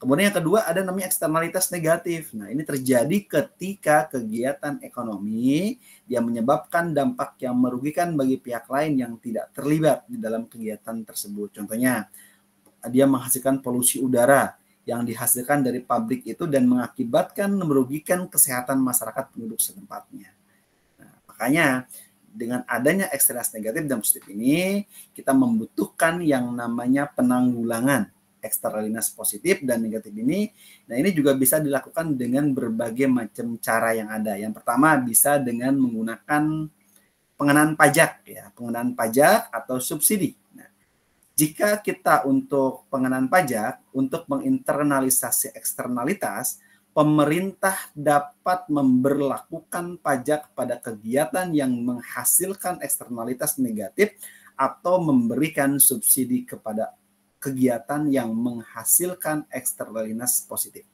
Speaker 1: Kemudian yang kedua ada namanya eksternalitas negatif. Nah, ini terjadi ketika kegiatan ekonomi yang menyebabkan dampak yang merugikan bagi pihak lain yang tidak terlibat di dalam kegiatan tersebut. Contohnya, dia menghasilkan polusi udara yang dihasilkan dari pabrik itu dan mengakibatkan merugikan kesehatan masyarakat penduduk setempatnya. Nah, makanya dengan adanya eksternalitas negatif dan positif ini, kita membutuhkan yang namanya penanggulangan eksternalitas positif dan negatif ini. Nah, ini juga bisa dilakukan dengan berbagai macam cara yang ada. Yang pertama bisa dengan menggunakan pengenaan pajak ya, pengenaan pajak atau subsidi. Nah, jika kita untuk pengenaan pajak untuk menginternalisasi eksternalitas, pemerintah dapat memberlakukan pajak pada kegiatan yang menghasilkan eksternalitas negatif atau memberikan subsidi kepada kegiatan yang menghasilkan eksternalitas positif.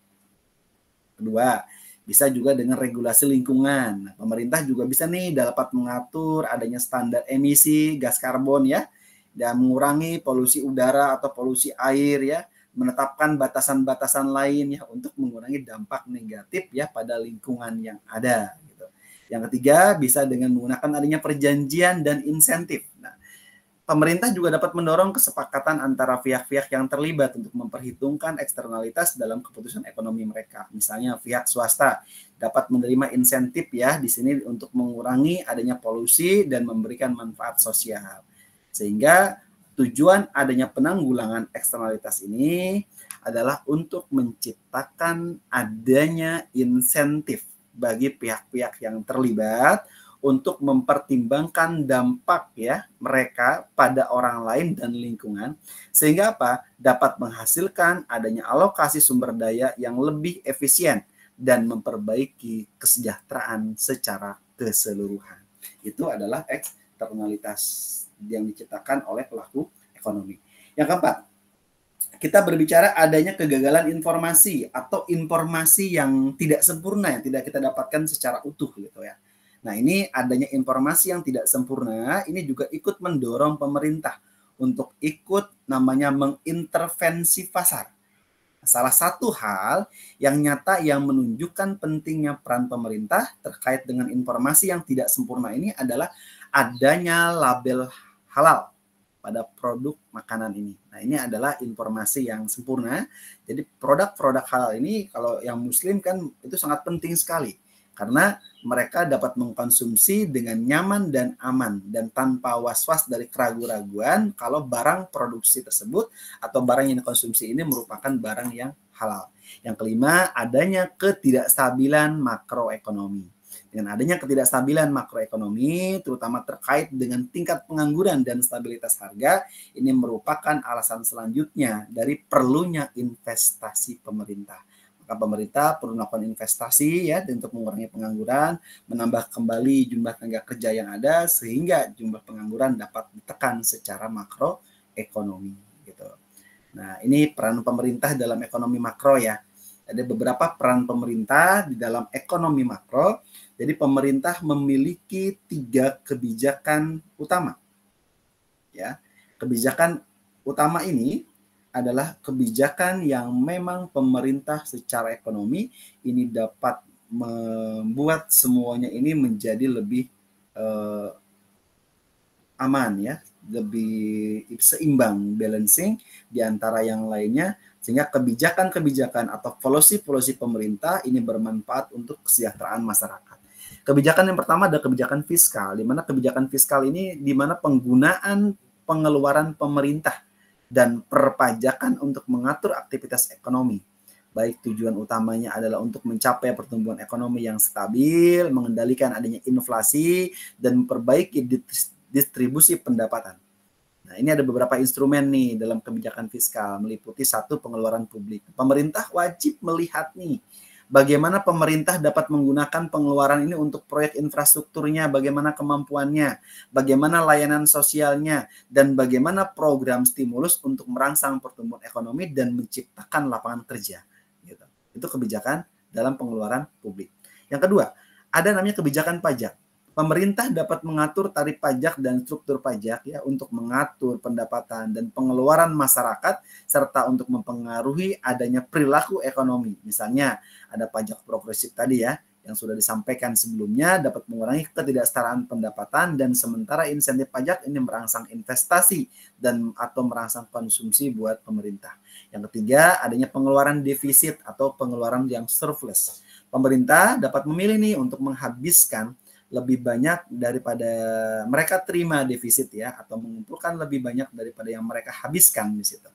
Speaker 1: Kedua, Bisa juga dengan regulasi lingkungan. Nah, pemerintah juga bisa nih dapat mengatur adanya standar emisi gas karbon ya, dan mengurangi polusi udara atau polusi air ya, menetapkan batasan-batasan lain ya untuk mengurangi dampak negatif ya pada lingkungan yang ada. Gitu. Yang ketiga bisa dengan menggunakan adanya perjanjian dan insentif. Nah, pemerintah juga dapat mendorong kesepakatan antara pihak-pihak yang terlibat untuk memperhitungkan eksternalitas dalam keputusan ekonomi mereka. Misalnya pihak swasta dapat menerima insentif ya di sini untuk mengurangi adanya polusi dan memberikan manfaat sosial. Sehingga tujuan adanya penanggulangan eksternalitas ini adalah untuk menciptakan adanya insentif bagi pihak-pihak yang terlibat untuk mempertimbangkan dampak ya mereka pada orang lain dan lingkungan, sehingga apa? Dapat menghasilkan adanya alokasi sumber daya yang lebih efisien dan memperbaiki kesejahteraan secara keseluruhan. Itu adalah eksternalitas yang diciptakan oleh pelaku ekonomi. Yang keempat, kita berbicara adanya kegagalan informasi atau informasi yang tidak sempurna yang tidak kita dapatkan secara utuh gitu ya. Nah, ini adanya informasi yang tidak sempurna, ini juga ikut mendorong pemerintah untuk ikut namanya mengintervensi pasar. Salah satu hal yang nyata yang menunjukkan pentingnya peran pemerintah terkait dengan informasi yang tidak sempurna ini adalah adanya label halal pada produk makanan ini. Nah, ini adalah informasi yang sempurna. Jadi produk-produk halal ini kalau yang muslim kan itu sangat penting sekali. Karena mereka dapat mengkonsumsi dengan nyaman dan aman dan tanpa was-was dari keraguan-raguan kalau barang produksi tersebut atau barang yang dikonsumsi ini merupakan barang yang halal. Yang kelima, adanya ketidakstabilan makroekonomi. Dengan adanya ketidakstabilan makroekonomi, terutama terkait dengan tingkat pengangguran dan stabilitas harga, ini merupakan alasan selanjutnya dari perlunya investasi pemerintah. Maka pemerintah perlu melakukan investasi ya untuk mengurangi pengangguran, menambah kembali jumlah tenaga kerja yang ada sehingga jumlah pengangguran dapat ditekan secara makroekonomi gitu. Nah, ini peran pemerintah dalam ekonomi makro ya. Ada beberapa peran pemerintah di dalam ekonomi makro. Jadi pemerintah memiliki 3 kebijakan utama. Ya. Kebijakan utama ini adalah kebijakan yang memang pemerintah secara ekonomi ini dapat membuat semuanya ini menjadi lebih aman ya, lebih seimbang, balancing di antara yang lainnya, sehingga kebijakan-kebijakan atau policy-policy pemerintah ini bermanfaat untuk kesejahteraan masyarakat. Kebijakan yang pertama adalah kebijakan fiskal, di mana kebijakan fiskal ini di mana penggunaan pengeluaran pemerintah dan perpajakan untuk mengatur aktivitas ekonomi. Baik tujuan utamanya adalah untuk mencapai pertumbuhan ekonomi yang stabil, mengendalikan adanya inflasi, dan memperbaiki distribusi pendapatan. Nah, ini ada beberapa instrumen nih dalam kebijakan fiskal, meliputi 1, pengeluaran publik. Pemerintah wajib melihat nih, bagaimana pemerintah dapat menggunakan pengeluaran ini untuk proyek infrastrukturnya, bagaimana kemampuannya, bagaimana layanan sosialnya, dan bagaimana program stimulus untuk merangsang pertumbuhan ekonomi dan menciptakan lapangan kerja. Gitu. Itu kebijakan dalam pengeluaran publik. Yang kedua, ada namanya kebijakan pajak. Pemerintah dapat mengatur tarif pajak dan struktur pajak ya untuk mengatur pendapatan dan pengeluaran masyarakat serta untuk mempengaruhi adanya perilaku ekonomi. Misalnya ada pajak progresif tadi ya yang sudah disampaikan sebelumnya dapat mengurangi ketidaksetaraan pendapatan dan sementara insentif pajak ini merangsang investasi dan atau merangsang konsumsi buat pemerintah. Yang ketiga adanya pengeluaran defisit atau pengeluaran yang surplus. Pemerintah dapat memilih nih untuk menghabiskan lebih banyak daripada mereka terima defisit ya atau mengumpulkan lebih banyak daripada yang mereka habiskan di situ.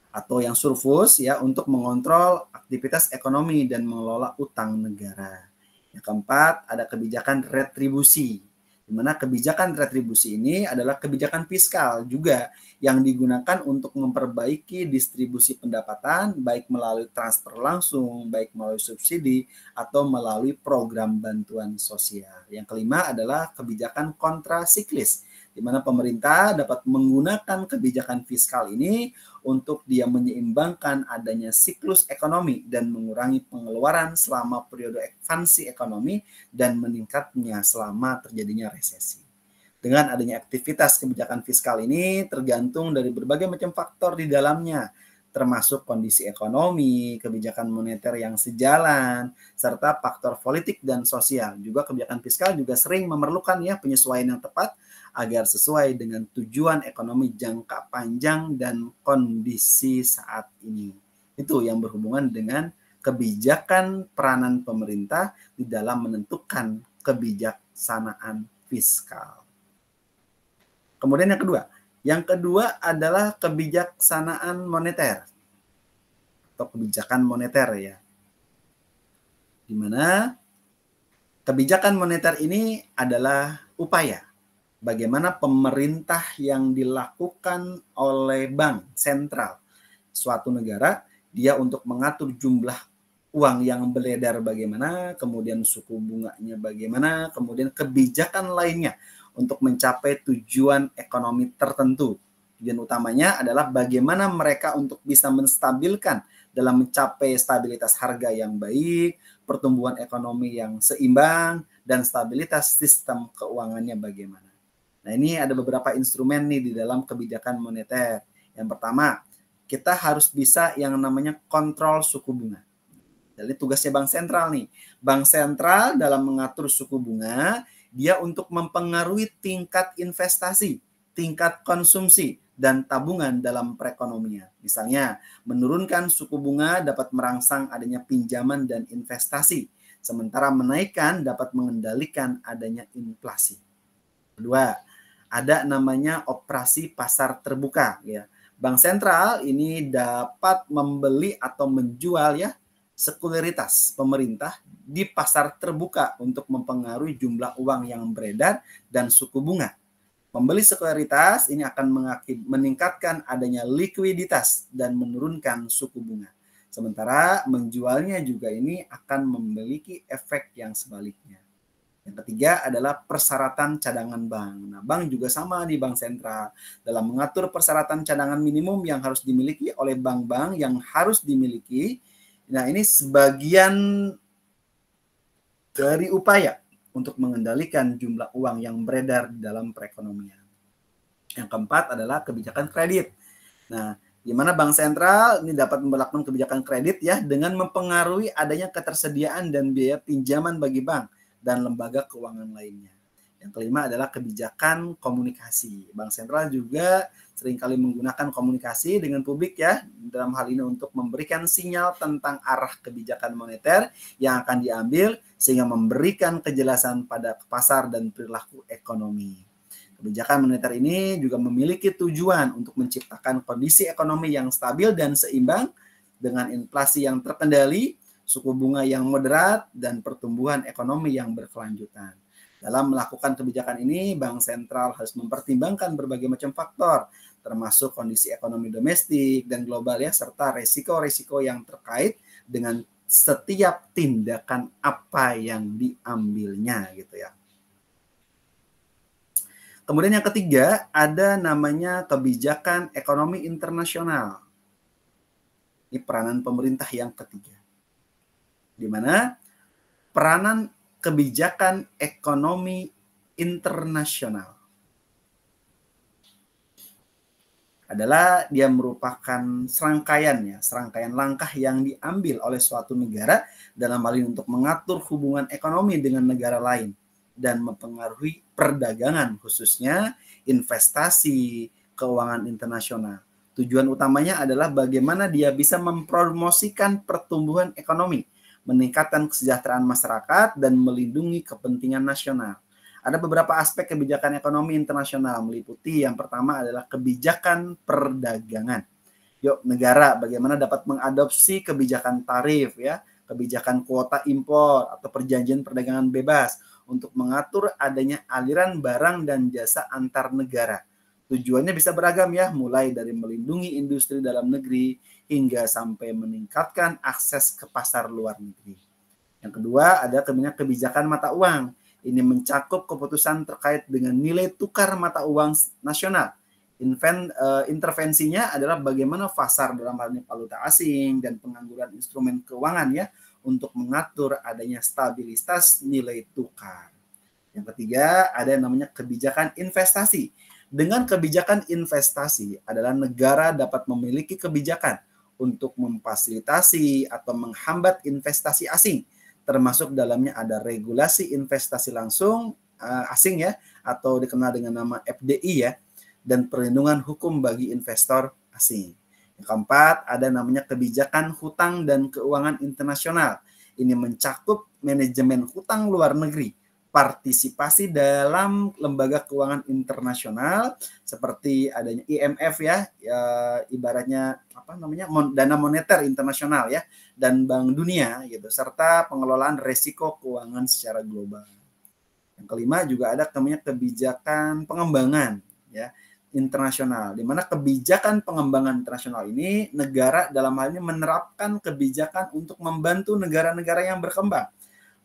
Speaker 1: Atau yang surplus ya untuk mengontrol aktivitas ekonomi dan mengelola utang negara. Yang keempat, ada kebijakan retribusi. Di mana kebijakan retribusi ini adalah kebijakan fiskal juga yang digunakan untuk memperbaiki distribusi pendapatan baik melalui transfer langsung, baik melalui subsidi atau melalui program bantuan sosial. Yang kelima adalah kebijakan kontrasiklis, di di mana pemerintah dapat menggunakan kebijakan fiskal ini untuk dia menyeimbangkan adanya siklus ekonomi dan mengurangi pengeluaran selama periode ekspansi ekonomi dan meningkatnya selama terjadinya resesi. Dengan adanya aktivitas kebijakan fiskal ini tergantung dari berbagai macam faktor di dalamnya, termasuk kondisi ekonomi, kebijakan moneter yang sejalan, serta faktor politik dan sosial. Juga kebijakan fiskal juga sering memerlukan ya penyesuaian yang tepat agar sesuai dengan tujuan ekonomi jangka panjang dan kondisi saat ini. Itu yang berhubungan dengan kebijakan peranan pemerintah di dalam menentukan kebijaksanaan fiskal. Kemudian yang kedua adalah kebijaksanaan moneter atau kebijakan moneter ya. Di mana kebijakan moneter ini adalah upaya bagaimana pemerintah yang dilakukan oleh bank sentral suatu negara dia untuk mengatur jumlah uang yang beredar bagaimana, kemudian suku bunganya bagaimana, kemudian kebijakan lainnya untuk mencapai tujuan ekonomi tertentu. Tujuan utamanya adalah bagaimana mereka untuk bisa menstabilkan dalam mencapai stabilitas harga yang baik, pertumbuhan ekonomi yang seimbang, dan stabilitas sistem keuangannya bagaimana. Nah, ini ada beberapa instrumen nih di dalam kebijakan moneter. Yang pertama, kita harus bisa yang namanya kontrol suku bunga. Jadi tugasnya bank sentral nih. Bank sentral dalam mengatur suku bunga, dia untuk mempengaruhi tingkat investasi, tingkat konsumsi, dan tabungan dalam perekonomian. Misalnya, menurunkan suku bunga dapat merangsang adanya pinjaman dan investasi, sementara menaikkan dapat mengendalikan adanya inflasi. Kedua, ada namanya operasi pasar terbuka. Ya. Bank sentral ini dapat membeli atau menjual ya sekuritas pemerintah di pasar terbuka untuk mempengaruhi jumlah uang yang beredar dan suku bunga. Membeli sekuritas ini akan meningkatkan adanya likuiditas dan menurunkan suku bunga. Sementara menjualnya juga ini akan memiliki efek yang sebaliknya. Yang ketiga adalah persyaratan cadangan bank. Nah, bank juga sama di bank sentral dalam mengatur persyaratan cadangan minimum yang harus dimiliki oleh bank-bank yang harus dimiliki. Nah, ini sebagian dari upaya untuk mengendalikan jumlah uang yang beredar di dalam perekonomian. Yang keempat adalah kebijakan kredit. Nah, di mana bank sentral ini dapat memperlakukan kebijakan kredit ya dengan mempengaruhi adanya ketersediaan dan biaya pinjaman bagi bank dan lembaga keuangan lainnya. Yang kelima adalah kebijakan komunikasi. Bank sentral juga seringkali menggunakan komunikasi dengan publik ya dalam hal ini untuk memberikan sinyal tentang arah kebijakan moneter yang akan diambil sehingga memberikan kejelasan pada pasar dan perilaku ekonomi. Kebijakan moneter ini juga memiliki tujuan untuk menciptakan kondisi ekonomi yang stabil dan seimbang dengan inflasi yang terkendali, suku bunga yang moderat, dan pertumbuhan ekonomi yang berkelanjutan. Dalam melakukan kebijakan ini, bank sentral harus mempertimbangkan berbagai macam faktor, termasuk kondisi ekonomi domestik dan global ya, serta resiko-resiko yang terkait dengan setiap tindakan apa yang diambilnya gitu ya. Kemudian yang ketiga, ada namanya kebijakan ekonomi internasional. Ini peranan pemerintah yang ketiga. Di mana peranan kebijakan ekonomi internasional adalah dia merupakan serangkaian langkah yang diambil oleh suatu negara dalam hal ini untuk mengatur hubungan ekonomi dengan negara lain dan mempengaruhi perdagangan khususnya investasi keuangan internasional. Tujuan utamanya adalah bagaimana dia bisa mempromosikan pertumbuhan ekonomi, meningkatkan kesejahteraan masyarakat, dan melindungi kepentingan nasional. Ada beberapa aspek kebijakan ekonomi internasional meliputi yang pertama adalah kebijakan perdagangan. Yuk, negara bagaimana dapat mengadopsi kebijakan tarif ya, kebijakan kuota impor atau perjanjian perdagangan bebas untuk mengatur adanya aliran barang dan jasa antar negara. Tujuannya bisa beragam ya, mulai dari melindungi industri dalam negeri hingga sampai meningkatkan akses ke pasar luar negeri. Yang kedua ada kebijakan mata uang. Ini mencakup keputusan terkait dengan nilai tukar mata uang nasional. Intervensinya adalah bagaimana pasar dalam hal ini valuta asing dan pengangguran instrumen keuangan ya untuk mengatur adanya stabilitas nilai tukar. Yang ketiga, ada yang namanya kebijakan investasi. Dengan kebijakan investasi adalah negara dapat memiliki kebijakan untuk memfasilitasi atau menghambat investasi asing. Termasuk dalamnya ada regulasi investasi langsung asing ya, atau dikenal dengan nama FDI ya, dan perlindungan hukum bagi investor asing. Yang keempat, ada namanya kebijakan hutang dan keuangan internasional. Ini mencakup manajemen hutang luar negeri, partisipasi dalam lembaga keuangan internasional seperti adanya IMF ya, ibaratnya apa namanya dana moneter internasional ya, dan Bank Dunia gitu, serta pengelolaan resiko keuangan secara global. Yang kelima juga ada namanya kebijakan pengembangan ya internasional, di mana kebijakan pengembangan internasional ini negara dalam hal ini menerapkan kebijakan untuk membantu negara-negara yang berkembang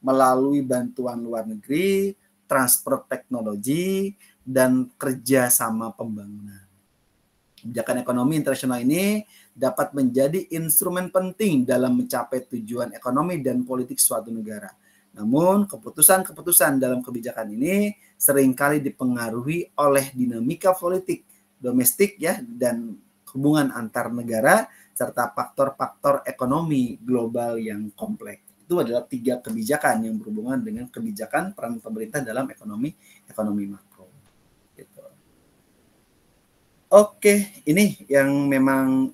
Speaker 1: melalui bantuan luar negeri, transfer teknologi, dan kerjasama pembangunan. Kebijakan ekonomi internasional ini dapat menjadi instrumen penting dalam mencapai tujuan ekonomi dan politik suatu negara. Namun, keputusan-keputusan dalam kebijakan ini seringkali dipengaruhi oleh dinamika politik domestik ya dan hubungan antar negara serta faktor-faktor ekonomi global yang kompleks. Itu adalah 3 kebijakan yang berhubungan dengan kebijakan peran pemerintah dalam ekonomi makro. Gitu. Oke, ini yang memang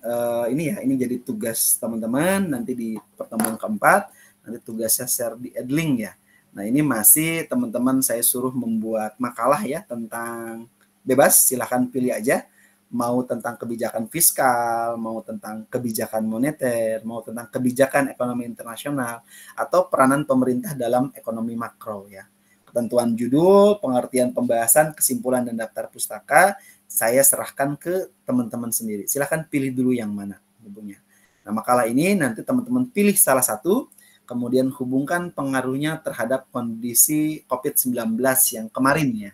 Speaker 1: ini jadi tugas teman-teman nanti di pertemuan keempat. Nanti tugasnya share di Edlink ya. Nah ini masih teman-teman saya suruh membuat makalah ya tentang bebas, silahkan pilih aja. Mau tentang kebijakan fiskal, mau tentang kebijakan moneter, mau tentang kebijakan ekonomi internasional, atau peranan pemerintah dalam ekonomi makro ya. Ketentuan judul, pengertian pembahasan, kesimpulan, dan daftar pustaka, saya serahkan ke teman-teman sendiri. Silahkan pilih dulu yang mana hubungnya. Nah makalah ini nanti teman-teman pilih salah satu, kemudian hubungkan pengaruhnya terhadap kondisi COVID-19 yang kemarin ya.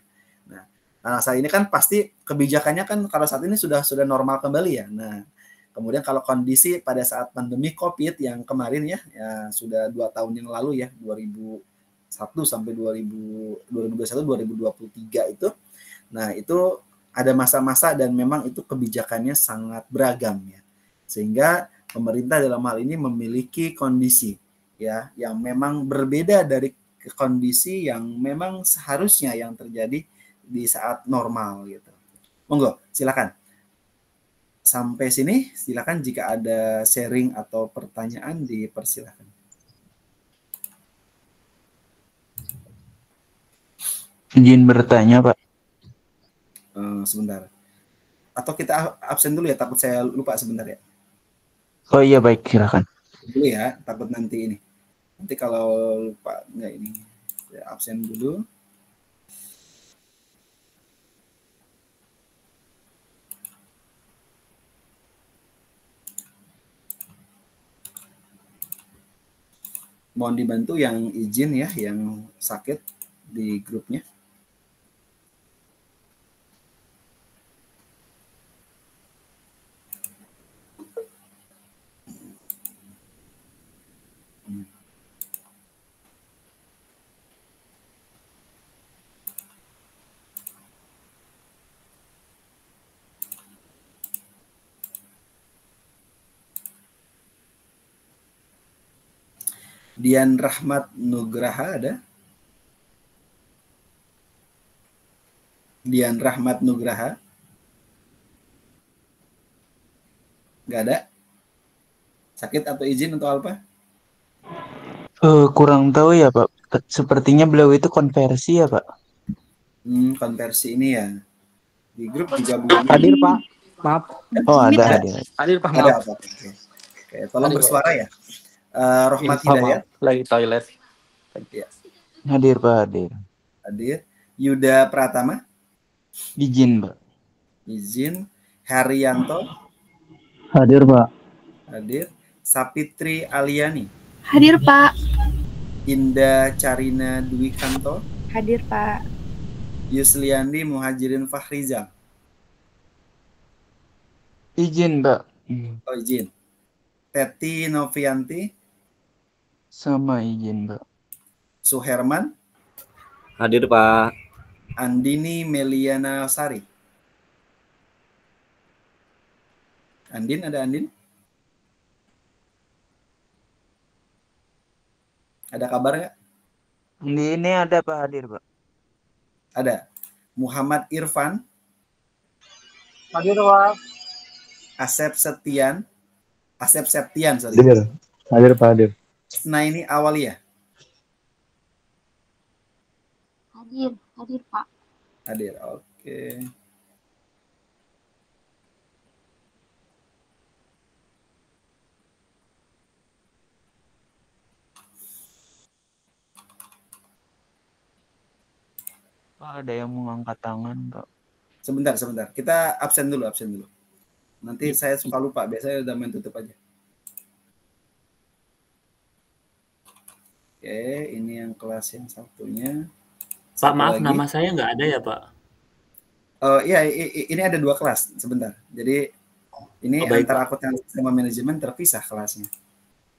Speaker 1: Nah, saat ini kan pasti kebijakannya kan kalau saat ini sudah normal kembali ya. Nah, kemudian kalau kondisi pada saat pandemi COVID yang kemarin ya sudah 2 tahun yang lalu ya, 2001 sampai 2021 2023 itu. Nah, itu ada masa-masa dan memang itu kebijakannya sangat beragam ya. Sehingga pemerintah dalam hal ini memiliki kondisi ya yang memang berbeda dari kondisi yang memang seharusnya yang terjadi di saat normal gitu. Monggo, silakan. Sampai sini, silakan jika ada sharing atau pertanyaan dipersilakan.
Speaker 2: Izin bertanya, Pak.
Speaker 1: Sebentar. Atau kita absen dulu ya, takut saya lupa sebentar ya.
Speaker 2: Oh iya, baik, silakan.
Speaker 1: Dulu ya, takut nanti ini. Nanti kalau lupa enggak ini. Saya absen dulu. Mohon dibantu yang izin ya, yang sakit di grupnya. Dian Rahmat Nugraha ada? Dian Rahmat Nugraha? Nggak ada? Sakit atau izin atau apa?
Speaker 2: Kurang tahu ya, Pak. Sepertinya beliau itu konversi ya, Pak.
Speaker 1: Konversi ini ya. Di grup juga belum.
Speaker 4: Hadir, Pak. Maaf.
Speaker 2: Oh, ada hadir.
Speaker 4: Hadir, Pak.
Speaker 1: Ada
Speaker 4: Maaf.
Speaker 1: apa? Oke, tolong bersuara ya. Rohmat
Speaker 4: Info,
Speaker 1: Hidayat.
Speaker 4: maaf. Lagi toilet.
Speaker 1: Ya.
Speaker 2: Hadir, Pak, hadir.
Speaker 1: Hadir. Yuda Pratama.
Speaker 2: Izin, Pak.
Speaker 1: Izin. Haryanto.
Speaker 5: Hadir, Pak.
Speaker 1: Hadir. Sapitri Aliani.
Speaker 3: Hadir, Pak.
Speaker 1: Indah Carina Dwi Kanto.
Speaker 3: Hadir, Pak.
Speaker 1: Yusliandi Muhajirin Fahrizal.
Speaker 2: Izin, Mbak.
Speaker 1: Oh, izin. Teti Novianti,
Speaker 2: Sama izin, Mbak.
Speaker 1: Suherman,
Speaker 6: Hadir Pak.
Speaker 1: Andini Meliana Sari. Andin, ada Andin? Ada kabar nggak?
Speaker 2: Ini ada Pak hadir, Pak.
Speaker 1: Ada. Muhammad Irfan,
Speaker 5: Hadir Pak.
Speaker 1: Asep Septian, sorry.
Speaker 5: Hadir. Hadir Pak, hadir.
Speaker 1: Snaini Awalia.
Speaker 3: Hadir, Pak.
Speaker 1: Hadir, oke.
Speaker 2: Pak, ada yang mau angkat tangan, Pak.
Speaker 1: Sebentar. Kita absen dulu. Nanti saya suka lupa, biasanya udah main tutup aja. Oke, ini yang kelas yang satunya.
Speaker 6: Pak,
Speaker 1: Satu
Speaker 6: maaf
Speaker 1: lagi.
Speaker 6: nama saya nggak ada ya Pak?
Speaker 1: Iya, ini ada 2 kelas sebentar. Jadi ini
Speaker 6: baik,
Speaker 1: antara
Speaker 6: Pak.
Speaker 1: akuntansi sama manajemen terpisah kelasnya.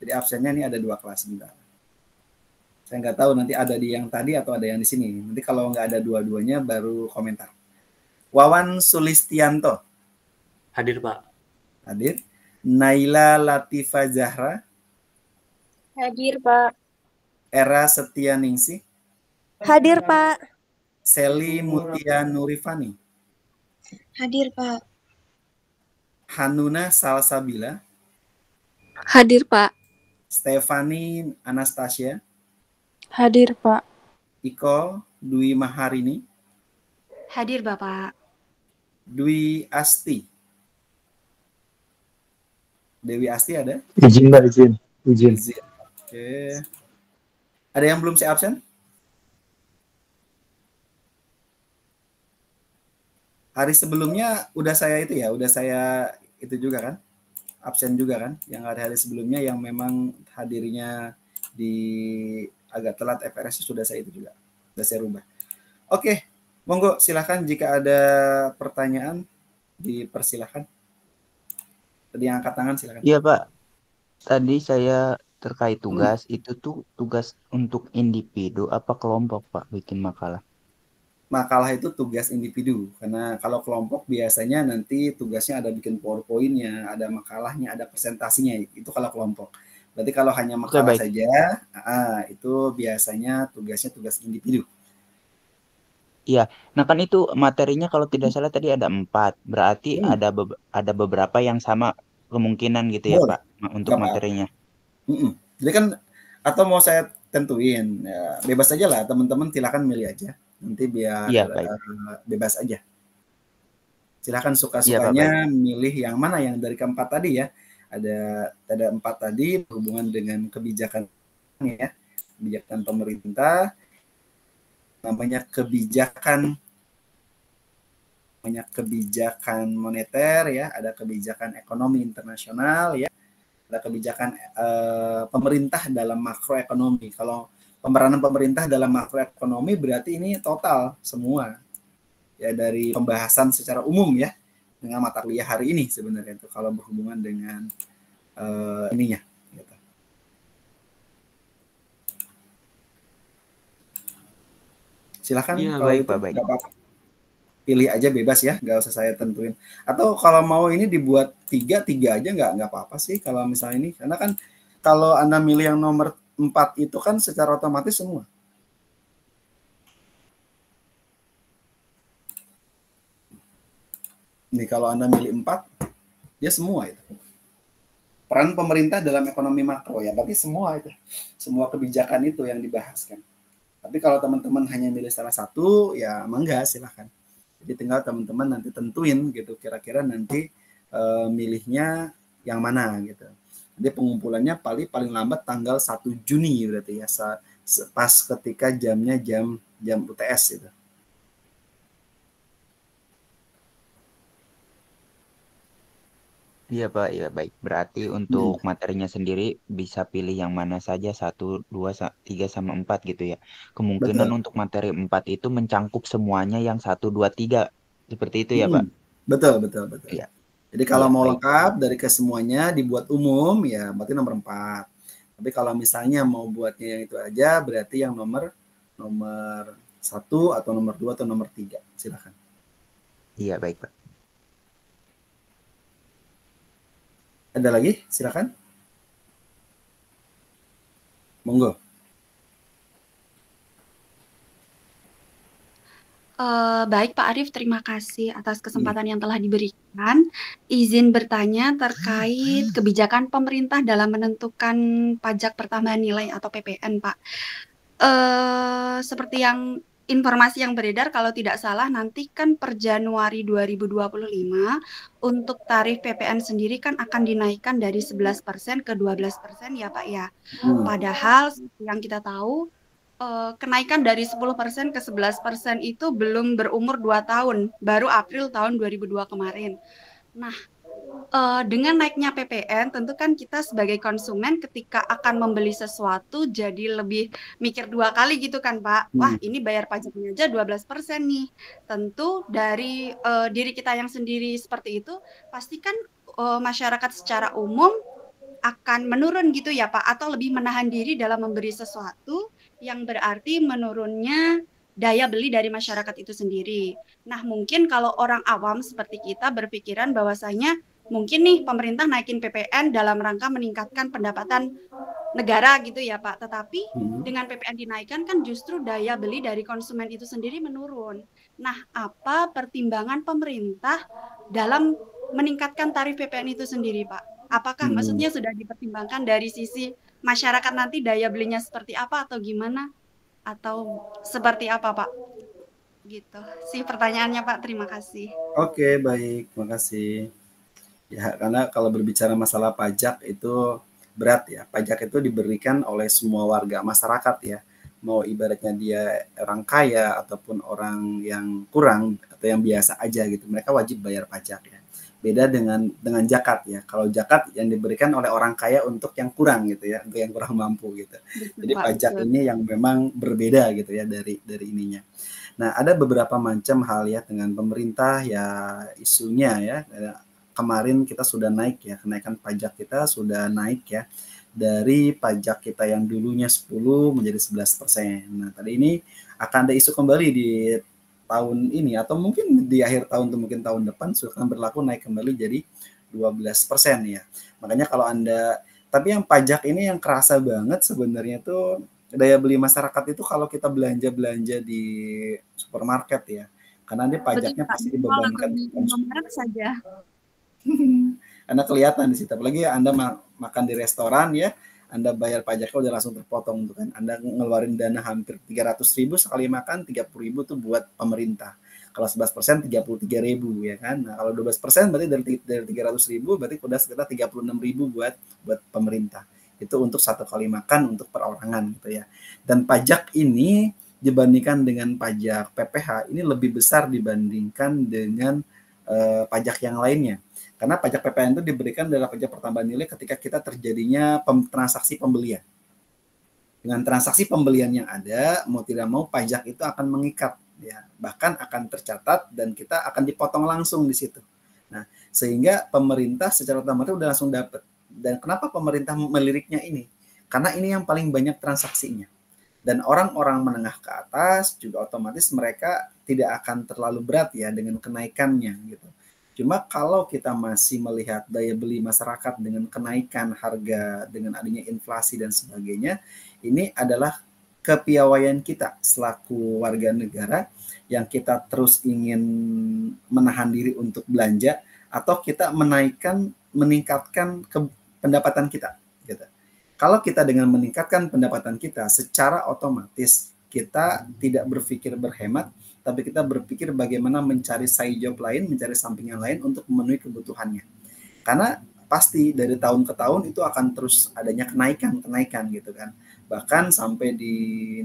Speaker 1: Jadi absennya ini ada 2 kelas sebentar. Saya nggak tahu nanti ada di yang tadi atau ada yang di sini. Nanti kalau nggak ada dua-duanya baru komentar. Wawan Sulistianto.
Speaker 6: Hadir Pak.
Speaker 1: Hadir. Naila Latifa Zahra.
Speaker 3: Hadir, Pak.
Speaker 1: Era Setianingsih.
Speaker 3: Hadir, Pak.
Speaker 1: Seli Mutia Nurifani.
Speaker 3: Hadir, Pak.
Speaker 1: Hanuna Salsabila.
Speaker 3: Hadir, Pak.
Speaker 1: Stefani Anastasia.
Speaker 3: Hadir, Pak.
Speaker 1: Iko Dwi Maharini.
Speaker 3: Hadir, Bapak.
Speaker 1: Dwi Asti. Dewi Asti ada?
Speaker 5: Izin Mbak, izin.
Speaker 1: Izin. Oke. Ada yang belum saya absen? Hari sebelumnya udah saya itu juga kan? Absen juga kan? Yang hari sebelumnya yang memang hadirnya di agak telat FRS sudah saya itu juga. Sudah saya rubah. Oke, monggo silakan jika ada pertanyaan dipersilahkan. Tadi yang angkat tangan silakan.
Speaker 2: Iya, Pak. Tadi saya terkait tugas, itu tuh tugas untuk individu apa kelompok, Pak, bikin makalah?
Speaker 1: Makalah itu tugas individu, karena kalau kelompok biasanya nanti tugasnya ada bikin PowerPoint-nya, ada makalahnya, ada presentasinya, itu kalau kelompok. Berarti kalau hanya makalah saja, itu biasanya tugasnya tugas individu.
Speaker 2: Iya, nah kan itu materinya kalau tidak salah tadi ada 4, berarti ada beberapa yang sama kemungkinan gitu ya, Pak, untuk materinya.
Speaker 1: Jadi kan, atau mau saya tentuin, ya, bebas aja lah, teman-teman silakan milih aja, nanti biar bebas aja. Silakan suka-sukanya milih yang mana yang dari keempat tadi ya. Ada 4 tadi berhubungan dengan kebijakan ya, kebijakan pemerintah. Namanya kebijakan moneter ya, ada kebijakan ekonomi internasional ya, ada kebijakan pemerintah dalam makroekonomi. Kalau pemeranan pemerintah dalam makroekonomi berarti ini total semua ya, dari pembahasan secara umum ya dengan mata kuliah hari ini sebenarnya itu kalau berhubungan dengan ininya. Gitu. Silakan
Speaker 2: ya,
Speaker 1: kalau itu nggak apa-apa. Pilih aja bebas ya, nggak usah saya tentuin. Atau kalau mau ini dibuat 3 aja nggak apa-apa sih kalau misalnya ini. Karena kan kalau Anda milih yang nomor 4 itu kan secara otomatis semua. Nih kalau Anda milih 4, dia semua itu. Peran pemerintah dalam ekonomi makro ya, berarti semua itu. Semua kebijakan itu yang dibahaskan. Tapi kalau teman-teman hanya milih salah satu, ya mangga silahkan. Jadi tinggal teman-teman nanti tentuin gitu, kira-kira nanti milihnya yang mana gitu. Jadi pengumpulannya paling lambat tanggal 1 Juni berarti ya, pas ketika jamnya jam UTS gitu.
Speaker 2: Iya Pak, ya baik. Berarti untuk materinya sendiri bisa pilih yang mana saja 1, 2, 3 sama 4 gitu ya. Kemungkinan
Speaker 1: Betul.
Speaker 2: untuk materi 4 itu mencangkup semuanya yang 1, 2, 3. Seperti itu ya Pak?
Speaker 1: Betul, betul, betul.
Speaker 2: Iya.
Speaker 1: Jadi kalau
Speaker 2: Iya,
Speaker 1: mau
Speaker 2: baik.
Speaker 1: lengkap dari kesemuanya dibuat umum ya berarti nomor 4. Tapi kalau misalnya mau buatnya yang itu aja berarti yang nomor 1 atau nomor 2 atau nomor 3. Silakan.
Speaker 2: Iya, baik Pak.
Speaker 1: Ada lagi? Silakan. Monggo.
Speaker 3: Baik Pak Arif, terima kasih atas kesempatan yang telah diberikan. Izin bertanya terkait kebijakan pemerintah dalam menentukan pajak pertambahan nilai atau PPN, Pak. Seperti yang informasi yang beredar, kalau tidak salah nanti kan per Januari 2025 untuk tarif PPN sendiri kan akan dinaikkan dari 11% ke 12% ya Pak ya. Padahal yang kita tahu kenaikan dari 10% ke 11% itu belum berumur 2 tahun, baru April tahun 2002 kemarin. Nah, dengan naiknya PPN, tentu kan kita sebagai konsumen ketika akan membeli sesuatu jadi lebih mikir 2 kali gitu kan Pak. Wah, ini bayar pajaknya aja 12% nih. Tentu dari diri kita yang sendiri seperti itu, pastikan masyarakat secara umum akan menurun gitu ya Pak, atau lebih menahan diri dalam memberi sesuatu yang berarti menurunnya daya beli dari masyarakat itu sendiri. Nah, mungkin kalau orang awam seperti kita berpikiran bahwasanya mungkin nih pemerintah naikin PPN dalam rangka meningkatkan pendapatan negara gitu ya Pak. Tetapi dengan PPN dinaikkan kan justru daya beli dari konsumen itu sendiri menurun. Nah, apa pertimbangan pemerintah dalam meningkatkan tarif PPN itu sendiri Pak? Apakah maksudnya sudah dipertimbangkan dari sisi masyarakat nanti daya belinya seperti apa atau gimana? Atau seperti apa Pak? Gitu sih pertanyaannya Pak, terima kasih.
Speaker 1: Oke, baik, terima kasih. Ya, karena kalau berbicara masalah pajak itu berat ya. Pajak itu diberikan oleh semua warga masyarakat ya. Mau ibaratnya dia orang kaya ataupun orang yang kurang atau yang biasa aja gitu. Mereka wajib bayar pajak ya. Beda dengan zakat ya. Kalau zakat yang diberikan oleh orang kaya untuk yang kurang gitu ya, untuk yang kurang mampu gitu. Jadi pajak ini yang memang berbeda gitu ya dari ininya. Nah, ada beberapa macam hal ya dengan pemerintah ya isunya ya. Kemarin kita sudah naik ya, kenaikan pajak kita sudah naik ya, dari pajak kita yang dulunya 10 menjadi 11%. Nah, tadi ini akan ada isu kembali di tahun ini atau mungkin di akhir tahun atau mungkin tahun depan sudah akan berlaku naik kembali jadi 12% ya. Makanya kalau Anda, tapi yang pajak ini yang kerasa banget sebenarnya tuh daya beli masyarakat itu kalau kita belanja-belanja di supermarket ya. Karena dia pajaknya pasti dibebankan ke konsumen
Speaker 3: saja.
Speaker 1: Karena kelihatan di situ. Apalagi Anda makan di restoran ya, Anda bayar pajaknya udah langsung terpotong tuh kan. Anda ngeluarin dana hampir 300.000 sekali makan, 30.000 tuh buat pemerintah. Kalau 11% 33.000 ya kan. Nah, kalau 12% berarti dari 300.000 berarti udah sekitar 36.000 buat pemerintah. Itu untuk satu kali makan untuk perorangan gitu ya. Dan pajak ini dibandingkan dengan pajak PPh ini lebih besar dibandingkan dengan pajak yang lainnya. Karena pajak PPN itu diberikan adalah pajak pertambahan nilai ketika kita terjadinya transaksi pembelian. Dengan transaksi pembelian yang ada, mau tidak mau pajak itu akan mengikat, ya, bahkan akan tercatat dan kita akan dipotong langsung di situ. Nah, sehingga pemerintah secara otomatis udah langsung dapat. Dan kenapa pemerintah meliriknya ini? Karena ini yang paling banyak transaksinya. Dan orang-orang menengah ke atas juga otomatis mereka tidak akan terlalu berat ya dengan kenaikannya gitu. Cuma kalau kita masih melihat daya beli masyarakat dengan kenaikan harga, dengan adanya inflasi dan sebagainya, ini adalah kepiawaian kita selaku warga negara yang kita terus ingin menahan diri untuk belanja atau kita meningkatkan pendapatan kita. Gitu. Kalau kita dengan meningkatkan pendapatan kita, secara otomatis kita tidak berpikir berhemat, tapi kita berpikir bagaimana mencari side job lain, mencari sampingan lain untuk memenuhi kebutuhannya. Karena pasti dari tahun ke tahun itu akan terus adanya kenaikan gitu kan. Bahkan sampai di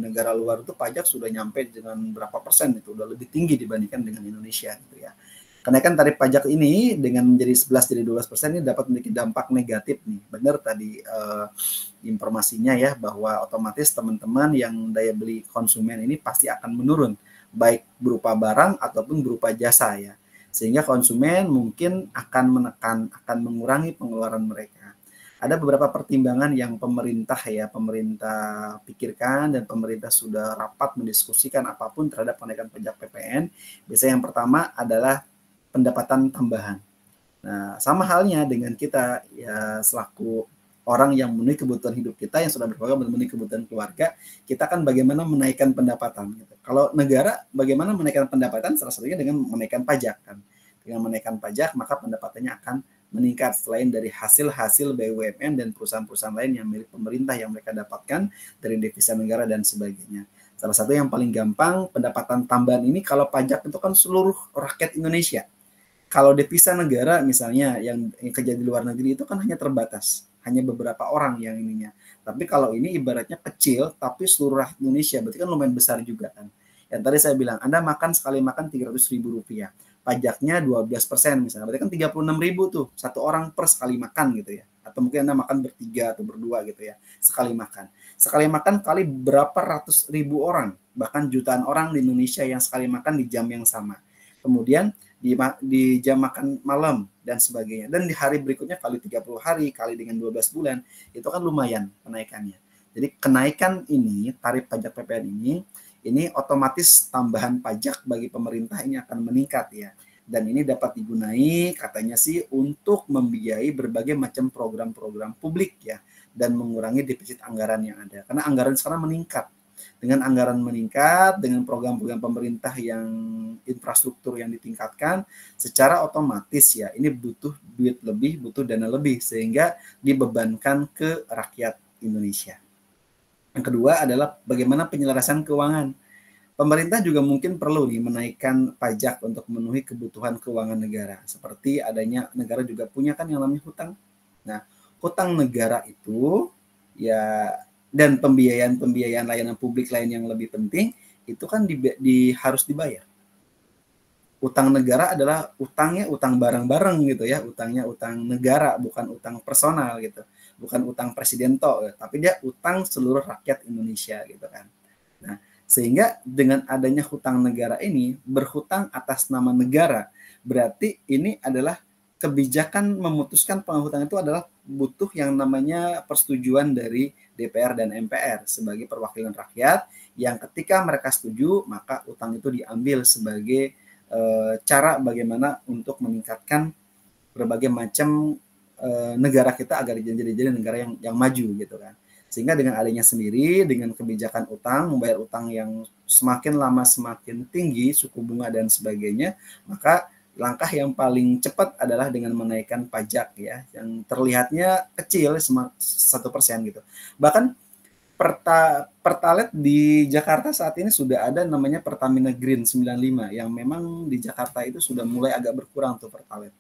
Speaker 1: negara luar itu pajak sudah nyampe dengan berapa persen itu udah lebih tinggi dibandingkan dengan Indonesia gitu ya. Kenaikan tarif pajak ini dengan menjadi 11 jadi 12% ini dapat memiliki dampak negatif nih. Benar tadi informasinya ya, bahwa otomatis teman-teman yang daya beli konsumen ini pasti akan menurun, baik berupa barang ataupun berupa jasa ya. Sehingga konsumen mungkin akan mengurangi pengeluaran mereka. Ada beberapa pertimbangan yang pemerintah pikirkan dan pemerintah sudah rapat mendiskusikan apapun terhadap kenaikan pajak PPN. Biasanya yang pertama adalah pendapatan tambahan. Nah, sama halnya dengan kita ya selaku orang yang memenuhi kebutuhan hidup kita, yang sudah berkeluarga memenuhi kebutuhan keluarga, kita kan bagaimana menaikkan pendapatan. Gitu. Kalau negara bagaimana menaikkan pendapatan, salah satunya dengan menaikkan pajak kan. Dengan menaikkan pajak maka pendapatannya akan meningkat selain dari hasil-hasil BUMN dan perusahaan-perusahaan lain yang milik pemerintah yang mereka dapatkan dari devisa negara dan sebagainya. Salah satu yang paling gampang pendapatan tambahan ini kalau pajak itu kan seluruh rakyat Indonesia. Kalau devisa negara misalnya yang kerja di luar negeri itu kan hanya terbatas, hanya beberapa orang yang ininya. Tapi kalau ini ibaratnya kecil tapi seluruh rakyat Indonesia, berarti kan lumayan besar juga kan. Yang tadi saya bilang, Anda sekali makan Rp300.000. Pajaknya 12% misalnya, berarti kan 36.000 tuh satu orang per sekali makan gitu ya, atau mungkin Anda makan bertiga atau berdua gitu ya, sekali makan kali berapa ratus ribu orang, bahkan jutaan orang di Indonesia yang sekali makan di jam yang sama, kemudian di jam makan malam dan sebagainya, dan di hari berikutnya kali 30 hari kali dengan 12 bulan, itu kan lumayan kenaikannya. Jadi kenaikan ini, tarif pajak PPN ini otomatis tambahan pajak bagi pemerintah ini akan meningkat ya. Dan ini dapat digunakan katanya sih untuk membiayai berbagai macam program-program publik ya. Dan mengurangi defisit anggaran yang ada. Karena anggaran sekarang meningkat. Dengan anggaran meningkat, dengan program-program pemerintah yang infrastruktur yang ditingkatkan, secara otomatis ya ini butuh duit lebih, butuh dana lebih. Sehingga dibebankan ke rakyat Indonesia. Yang kedua adalah bagaimana penyelarasan keuangan. Pemerintah juga mungkin perlu nih menaikkan pajak untuk memenuhi kebutuhan keuangan negara. Seperti adanya negara juga punya kan yang namanya hutang. Nah, hutang negara itu ya dan pembiayaan layanan publik lain yang lebih penting itu kan harus dibayar. Utang negara adalah utangnya utang barang-barang gitu ya, utangnya utang negara bukan utang personal gitu. Bukan utang presiden tapi dia utang seluruh rakyat Indonesia gitu kan. Nah, sehingga dengan adanya hutang negara ini, berhutang atas nama negara, berarti ini adalah kebijakan memutuskan penghutang itu adalah butuh yang namanya persetujuan dari DPR dan MPR sebagai perwakilan rakyat, yang ketika mereka setuju, maka utang itu diambil sebagai cara bagaimana untuk meningkatkan berbagai macam negara kita agar jadi negara yang maju gitu kan. Sehingga dengan adanya sendiri, dengan kebijakan utang, membayar utang yang semakin lama semakin tinggi, suku bunga dan sebagainya, maka langkah yang paling cepat adalah dengan menaikkan pajak ya, yang terlihatnya kecil 1% gitu. Bahkan Pertalite di Jakarta saat ini sudah ada namanya Pertamina Green 95, yang memang di Jakarta itu sudah mulai agak berkurang tuh Pertalite.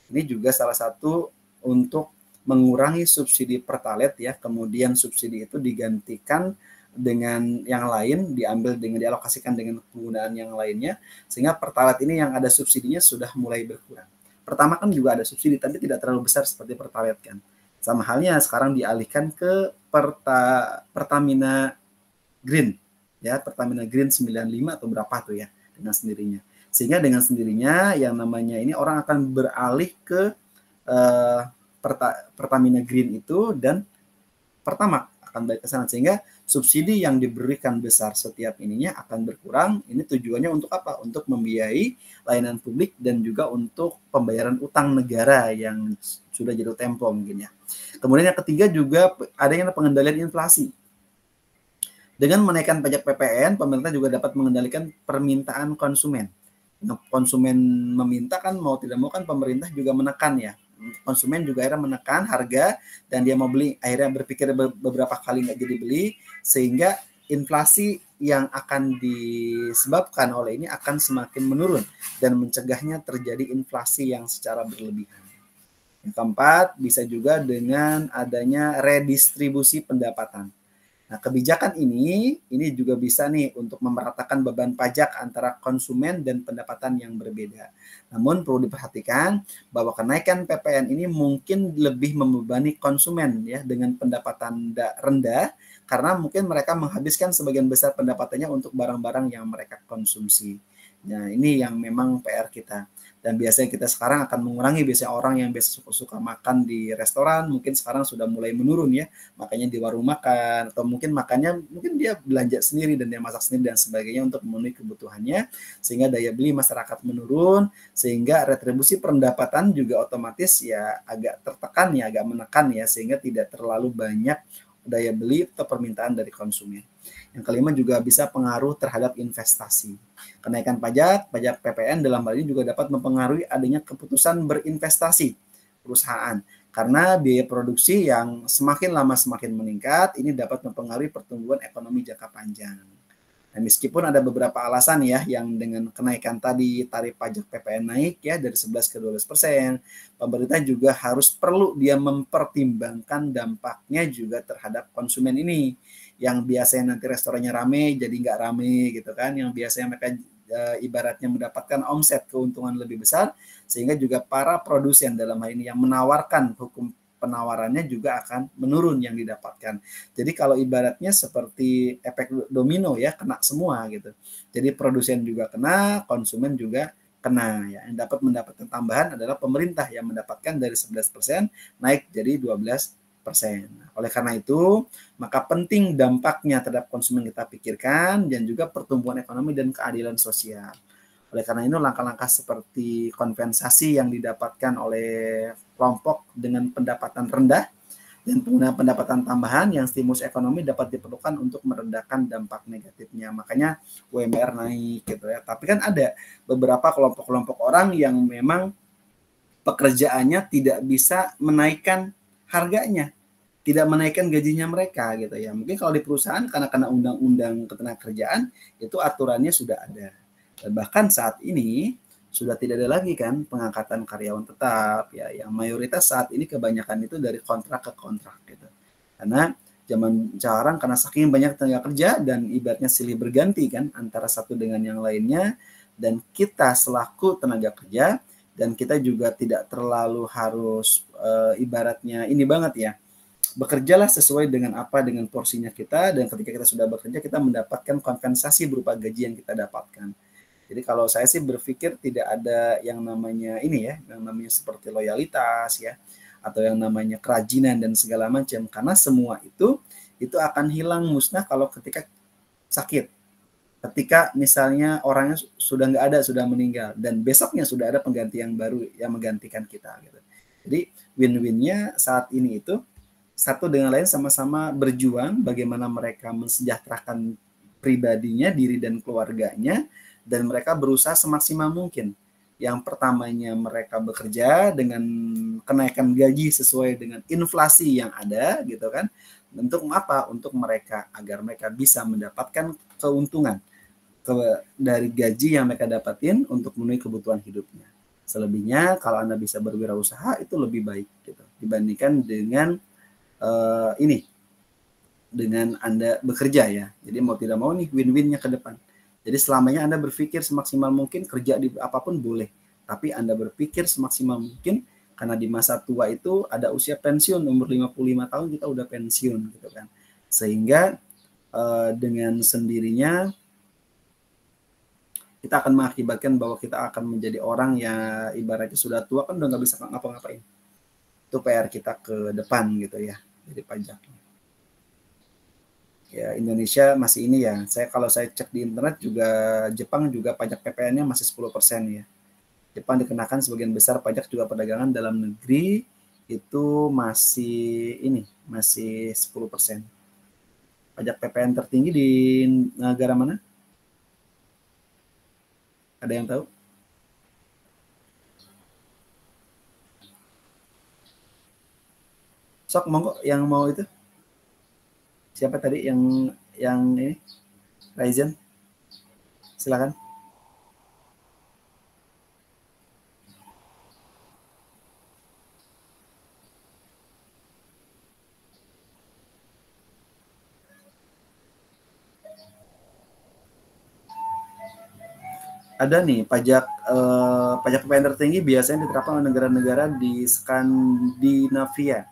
Speaker 1: Ini juga salah satu untuk mengurangi subsidi Pertalite ya, kemudian subsidi itu digantikan dengan yang lain, dialokasikan dengan penggunaan yang lainnya, sehingga Pertalite ini yang ada subsidinya sudah mulai berkurang. Pertama kan juga ada subsidi, tapi tidak terlalu besar seperti Pertalite kan. Sama halnya sekarang dialihkan ke Pertamina Green ya, Pertamina Green 95 atau berapa tuh ya, dengan sendirinya. Sehingga dengan sendirinya yang namanya ini orang akan beralih ke Pertamina Green itu, dan Pertamax akan balik ke sana, sehingga subsidi yang diberikan besar setiap ininya akan berkurang. Ini tujuannya untuk apa? Untuk membiayai layanan publik dan juga untuk pembayaran utang negara yang sudah jatuh tempo mungkin ya. Kemudian yang ketiga juga adanya pengendalian inflasi. Dengan menaikkan pajak PPN, pemerintah juga dapat mengendalikan permintaan konsumen. Konsumen meminta kan, mau tidak mau kan pemerintah juga menekan ya. Konsumen juga akhirnya menekan harga dan dia mau beli, akhirnya berpikir beberapa kali nggak jadi beli, sehingga inflasi yang akan disebabkan oleh ini akan semakin menurun dan mencegahnya terjadi inflasi yang secara berlebihan. Yang keempat, bisa juga dengan adanya redistribusi pendapatan. Nah, kebijakan ini juga bisa nih untuk memeratakan beban pajak antara konsumen dan pendapatan yang berbeda. Namun perlu diperhatikan bahwa kenaikan PPN ini mungkin lebih membebani konsumen ya dengan pendapatan rendah karena mungkin mereka menghabiskan sebagian besar pendapatannya untuk barang-barang yang mereka konsumsi. Nah, ini yang memang PR kita. Dan biasanya kita sekarang akan mengurangi biasanya orang yang biasa suka makan di restoran mungkin sekarang sudah mulai menurun ya, makanya di warung makan atau mungkin makannya mungkin dia belanja sendiri dan dia masak sendiri dan sebagainya untuk memenuhi kebutuhannya sehingga daya beli masyarakat menurun sehingga retribusi pendapatan juga otomatis ya agak tertekan ya, agak menekan ya sehingga tidak terlalu banyak daya beli atau permintaan dari konsumen. Yang kelima juga bisa pengaruh terhadap investasi. Kenaikan pajak PPN dalam hal ini juga dapat mempengaruhi adanya keputusan berinvestasi perusahaan. Karena biaya produksi yang semakin lama semakin meningkat, ini dapat mempengaruhi pertumbuhan ekonomi jangka panjang. Nah, meskipun ada beberapa alasan ya yang dengan kenaikan tadi tarif pajak PPN naik ya dari 11 ke 12%, pemerintah juga harus perlu dia mempertimbangkan dampaknya juga terhadap konsumen ini. Yang biasanya nanti restorannya rame jadi nggak rame gitu kan, yang biasanya mereka ibaratnya mendapatkan omset keuntungan lebih besar sehingga juga para produsen dalam hal ini yang menawarkan hukum penawarannya juga akan menurun yang didapatkan. Jadi kalau ibaratnya seperti efek domino ya, kena semua gitu. Jadi produsen juga kena, konsumen juga kena ya. Yang dapat mendapatkan tambahan adalah pemerintah yang mendapatkan dari 11% naik jadi 12%. Oleh karena itu, maka penting dampaknya terhadap konsumen kita pikirkan dan juga pertumbuhan ekonomi dan keadilan sosial. Oleh karena itu langkah-langkah seperti kompensasi yang didapatkan oleh kelompok dengan pendapatan rendah dan penggunaan pendapatan tambahan yang stimulus ekonomi dapat diperlukan untuk merendahkan dampak negatifnya. Makanya UMR naik gitu ya. Tapi kan ada beberapa kelompok-kelompok orang yang memang pekerjaannya tidak bisa menaikkan harganya, tidak menaikkan gajinya mereka gitu ya. Mungkin kalau di perusahaan karena undang-undang ketenagakerjaan itu aturannya sudah ada. Bahkan saat ini sudah tidak ada lagi kan pengangkatan karyawan tetap ya, yang mayoritas saat ini kebanyakan itu dari kontrak ke kontrak gitu. Karena zaman sekarang karena saking banyak tenaga kerja dan ibaratnya silih berganti kan antara satu dengan yang lainnya, dan kita selaku tenaga kerja dan kita juga tidak terlalu harus ibaratnya ini banget ya, bekerjalah sesuai dengan dengan porsinya kita, dan ketika kita sudah bekerja kita mendapatkan kompensasi berupa gaji yang kita dapatkan. Jadi kalau saya sih berpikir tidak ada yang namanya ini ya, yang namanya seperti loyalitas ya, atau yang namanya kerajinan dan segala macam, karena semua itu akan hilang musnah kalau ketika sakit. Ketika misalnya orangnya sudah nggak ada, sudah meninggal, dan besoknya sudah ada pengganti yang baru yang menggantikan kita gitu. Jadi win-winnya saat ini itu satu dengan lain sama-sama berjuang bagaimana mereka mensejahterakan pribadinya, diri dan keluarganya, dan mereka berusaha semaksimal mungkin. Yang pertamanya mereka bekerja dengan kenaikan gaji sesuai dengan inflasi yang ada gitu kan. Untuk apa? Untuk mereka agar mereka bisa mendapatkan keuntungan dari gaji yang mereka dapatin untuk memenuhi kebutuhan hidupnya. Selebihnya kalau Anda bisa berwirausaha itu lebih baik gitu dibandingkan dengan dengan Anda bekerja ya. Jadi mau tidak mau nih win-winnya ke depan. Jadi selamanya Anda berpikir semaksimal mungkin, kerja di apapun boleh. Tapi Anda berpikir semaksimal mungkin karena di masa tua itu ada usia pensiun, umur 55 tahun kita udah pensiun gitu kan. Sehingga dengan sendirinya kita akan mengakibatkan bahwa kita akan menjadi orang yang ibaratnya sudah tua kan udah nggak bisa ngapa-ngapain. Itu PR kita ke depan gitu ya, jadi pajaknya. Ya Indonesia masih ini ya, kalau saya cek di internet juga Jepang juga pajak PPN-nya masih 10% ya. Jepang dikenakan sebagian besar pajak juga perdagangan dalam negeri itu masih 10%. Pajak PPN tertinggi di negara mana? Ada yang tahu? Sok monggo yang mau itu. Siapa tadi yang ini? Ryzen. Silakan. ada nih pajak PPN tertinggi biasanya diterapkan oleh negara-negara di Skandinavia.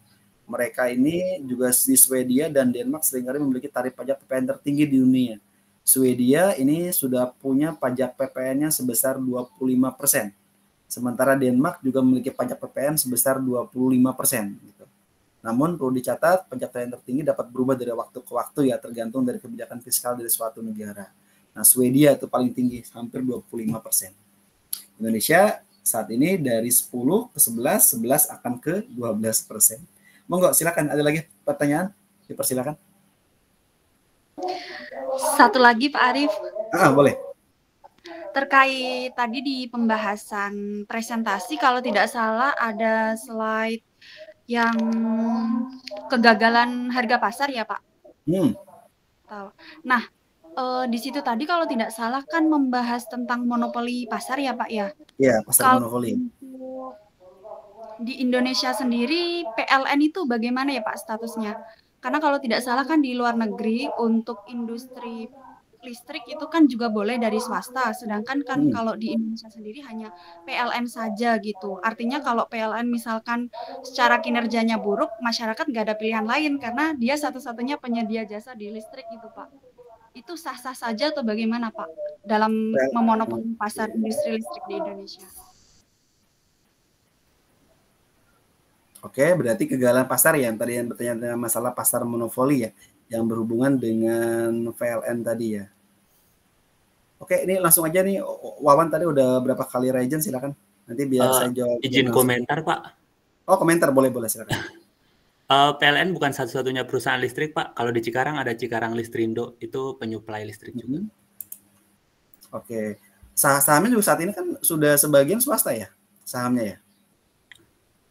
Speaker 1: Mereka ini juga di Swedia dan Denmark seringkali memiliki tarif pajak PPN tertinggi di dunia. Swedia ini sudah punya pajak PPN-nya sebesar 25%. Sementara Denmark juga memiliki pajak PPN sebesar 25%. Gitu. Namun perlu dicatat, pajak PPN tertinggi dapat berubah dari waktu ke waktu ya, tergantung dari kebijakan fiskal dari suatu negara. Nah, Swedia itu paling tinggi, hampir 25%. Indonesia saat ini dari 10 ke 11, 11 akan ke 12%. Monggo, silakan. Ada lagi pertanyaan? Dipersilakan.
Speaker 3: Satu lagi Pak Arief.
Speaker 1: Boleh.
Speaker 3: Terkait tadi di pembahasan presentasi, kalau tidak salah ada slide yang kegagalan harga pasar ya Pak? Nah, di situ tadi kalau tidak salah kan membahas tentang monopoli pasar ya Pak ya?
Speaker 1: Iya, pasar
Speaker 3: kalau
Speaker 1: monopoli.
Speaker 3: Di Indonesia sendiri PLN itu bagaimana ya Pak statusnya? Karena kalau tidak salah kan di luar negeri untuk industri listrik itu kan juga boleh dari swasta, sedangkan kan kalau di Indonesia sendiri hanya PLN saja gitu. Artinya kalau PLN misalkan secara kinerjanya buruk, masyarakat nggak ada pilihan lain karena dia satu-satunya penyedia jasa di listrik gitu Pak. Itu sah-sah saja atau bagaimana Pak dalam memonopoli pasar industri listrik di Indonesia?
Speaker 1: Oke, berarti kegagalan pasar ya, yang tadi yang bertanya tentang masalah pasar monopoli ya, yang berhubungan dengan PLN tadi ya. Oke, ini langsung aja nih, Wawan tadi udah berapa kali regen, silakan. Nanti biar saya jawab.
Speaker 6: Izin komentar Pak.
Speaker 1: Oh, komentar boleh silakan.
Speaker 6: PLN bukan satu-satunya perusahaan listrik Pak. Kalau di Cikarang ada Cikarang Listrindo, itu penyuplai listrik juga.
Speaker 1: Oke, sahamnya juga saat ini kan sudah sebagian swasta ya, sahamnya ya?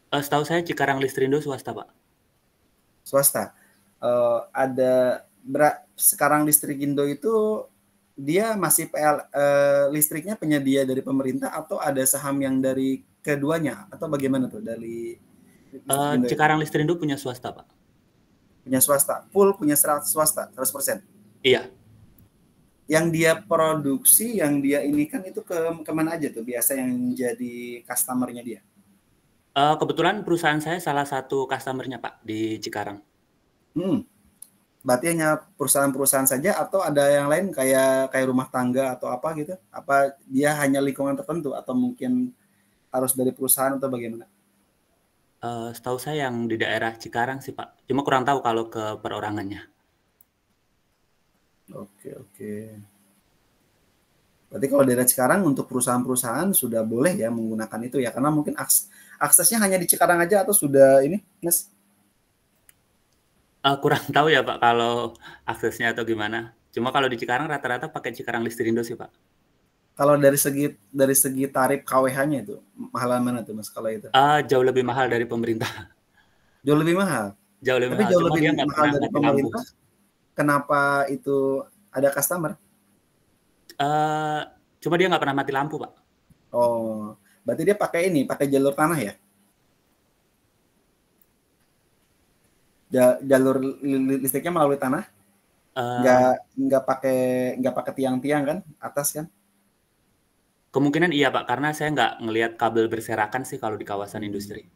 Speaker 6: Setahu saya Cikarang Listrindo swasta Pak.
Speaker 1: Swasta. Sekarang Listrikindo itu dia masih listriknya penyedia dari pemerintah atau ada saham yang dari keduanya atau bagaimana tuh dari
Speaker 6: Cikarang Listrindo punya swasta Pak.
Speaker 1: Punya swasta, full punya swasta 100%.
Speaker 6: Iya.
Speaker 1: Yang dia produksi, yang dia ini kan itu kemana aja tuh biasa yang jadi customernya dia?
Speaker 6: Kebetulan perusahaan saya salah satu customernya Pak di Cikarang.
Speaker 1: Berarti hanya perusahaan-perusahaan saja atau ada yang lain kayak rumah tangga atau apa gitu? Apa dia hanya lingkungan tertentu atau mungkin harus dari perusahaan atau bagaimana?
Speaker 6: Setahu saya yang di daerah Cikarang sih Pak. Cuma kurang tahu kalau ke perorangannya.
Speaker 1: Oke. Berarti kalau daerah Cikarang untuk perusahaan-perusahaan sudah boleh ya menggunakan itu ya, karena mungkin aksesnya hanya di Cikarang aja atau sudah ini, Mas?
Speaker 6: Kurang tahu ya Pak kalau aksesnya atau gimana. Cuma kalau di Cikarang rata-rata pakai Cikarang Listrindo sih Pak.
Speaker 1: Kalau dari segi tarif KWH-nya itu mahalan mana tuh Mas kalau itu?
Speaker 6: Jauh lebih mahal dari pemerintah.
Speaker 1: Jauh lebih mahal.
Speaker 6: Jauh lebih
Speaker 1: Tapi
Speaker 6: mahal.
Speaker 1: jauh
Speaker 6: Cuma
Speaker 1: lebih
Speaker 6: dia nggak
Speaker 1: mahal
Speaker 6: pernah
Speaker 1: dari
Speaker 6: mati
Speaker 1: pemerintah.
Speaker 6: lampu.
Speaker 1: Kenapa itu ada customer?
Speaker 6: Cuma dia nggak pernah mati lampu Pak.
Speaker 1: Oh, berarti dia pakai jalur tanah ya? Jalur listriknya melalui tanah? Nggak pakai tiang-tiang kan atas kan?
Speaker 6: Kemungkinan iya Pak, karena saya nggak ngelihat kabel berserakan sih kalau di kawasan industri.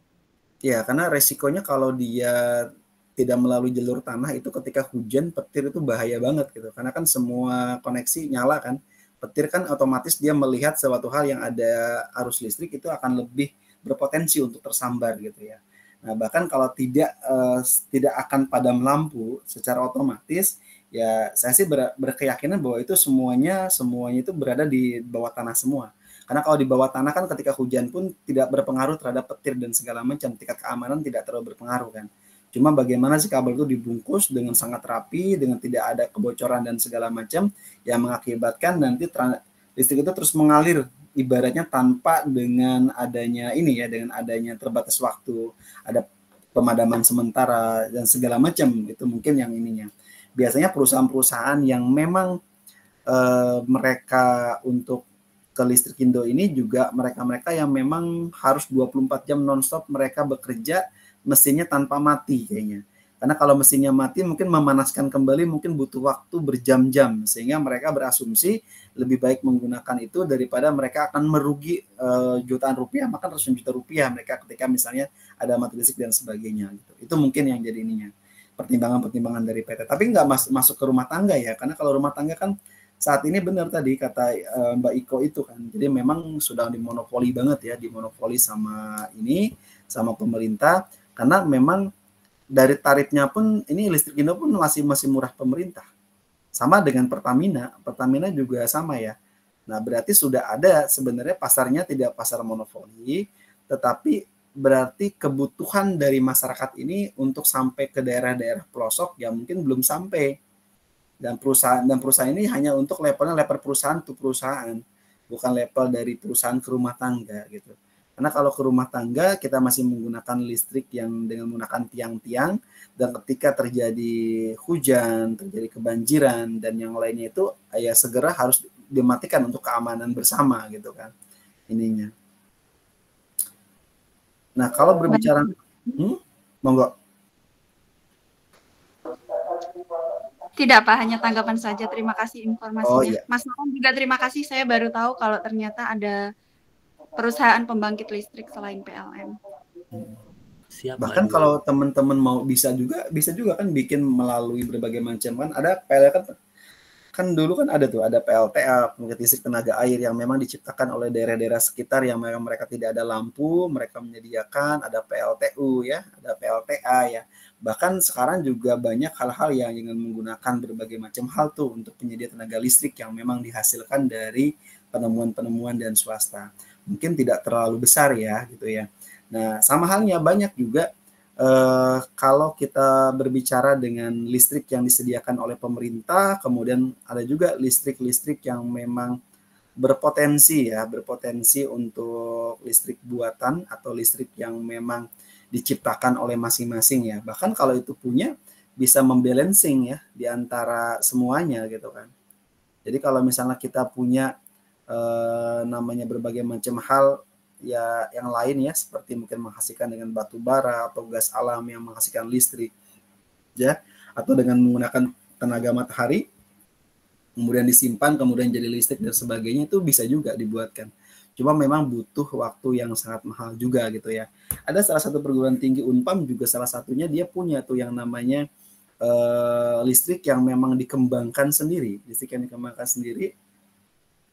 Speaker 1: Ya, karena resikonya kalau dia tidak melalui jalur tanah itu ketika hujan petir itu bahaya banget gitu. Karena kan semua koneksi nyala kan. Petir kan otomatis dia melihat suatu hal yang ada arus listrik itu akan lebih berpotensi untuk tersambar gitu ya. Nah, bahkan kalau tidak akan padam lampu secara otomatis, ya saya sih berkeyakinan bahwa itu semuanya itu berada di bawah tanah semua. Karena kalau di bawah tanah kan ketika hujan pun tidak berpengaruh terhadap petir dan segala macam, tingkat keamanan tidak terlalu berpengaruh kan. Cuma bagaimana si kabel itu dibungkus dengan sangat rapi, dengan tidak ada kebocoran dan segala macam, yang mengakibatkan nanti listrik itu terus mengalir, ibaratnya tanpa dengan adanya dengan adanya terbatas waktu, ada pemadaman sementara dan segala macam, itu mungkin yang ininya. Biasanya perusahaan-perusahaan yang memang mereka untuk ke Listrikindo ini juga mereka yang memang harus 24 jam nonstop mereka bekerja mesinnya tanpa mati kayaknya. Karena kalau mesinnya mati mungkin memanaskan kembali mungkin butuh waktu berjam-jam, sehingga mereka berasumsi lebih baik menggunakan itu daripada mereka akan merugi jutaan rupiah, maka ratusan juta rupiah mereka ketika misalnya ada mati listrik dan sebagainya gitu. Itu mungkin yang jadi ininya, pertimbangan-pertimbangan dari PT. Tapi nggak masuk ke rumah tangga ya, karena kalau rumah tangga kan saat ini benar tadi kata Mbak Iko itu kan, jadi memang sudah dimonopoli banget ya, dimonopoli sama pemerintah, karena memang dari tarifnya pun ini listrik Indo pun masih murah pemerintah. Sama dengan Pertamina juga sama ya. Nah, berarti sudah ada sebenarnya pasarnya tidak pasar monopoli, tetapi berarti kebutuhan dari masyarakat ini untuk sampai ke daerah-daerah pelosok ya mungkin belum sampai. Dan perusahaan ini hanya untuk level perusahaan to perusahaan, bukan level dari perusahaan ke rumah tangga gitu. Karena kalau ke rumah tangga kita masih menggunakan listrik yang dengan menggunakan tiang-tiang, dan ketika terjadi hujan, terjadi kebanjiran dan yang lainnya itu ya segera harus dimatikan untuk keamanan bersama gitu kan ininya. Nah, kalau berbicara monggo.
Speaker 3: Tidak Pak, hanya tanggapan saja. Terima kasih informasinya.
Speaker 1: Oh, iya.
Speaker 3: Mas Nawan juga terima kasih. Saya baru tahu kalau ternyata ada perusahaan pembangkit listrik selain PLN.
Speaker 6: Siap,
Speaker 1: bahkan
Speaker 6: Mbak.
Speaker 1: kalau teman-teman mau bisa juga kan bikin melalui berbagai macam kan ada PLN kan dulu kan ada PLTA, pembangkit listrik tenaga air yang memang diciptakan oleh daerah-daerah sekitar yang memang mereka tidak ada lampu, mereka menyediakan, ada PLTU ya, ada PLTA ya. Bahkan sekarang juga banyak hal-hal yang dengan menggunakan berbagai macam hal tuh untuk penyedia tenaga listrik yang memang dihasilkan dari penemuan-penemuan dan swasta. Mungkin tidak terlalu besar ya gitu ya. Nah, sama halnya banyak juga kalau kita berbicara dengan listrik yang disediakan oleh pemerintah, kemudian ada juga listrik-listrik yang memang berpotensi untuk listrik buatan atau listrik yang memang diciptakan oleh masing-masing ya. Bahkan kalau itu punya bisa membalancing ya di antara semuanya gitu kan. Jadi kalau misalnya kita punya namanya berbagai macam hal ya yang lain ya, seperti mungkin menghasilkan dengan batu bara atau gas alam yang menghasilkan listrik ya, atau dengan menggunakan tenaga matahari kemudian disimpan kemudian jadi listrik dan sebagainya, itu bisa juga dibuatkan. Cuma memang butuh waktu yang sangat mahal juga gitu ya. Ada salah satu perguruan tinggi Unpam juga salah satunya dia punya tuh yang namanya listrik yang memang dikembangkan sendiri,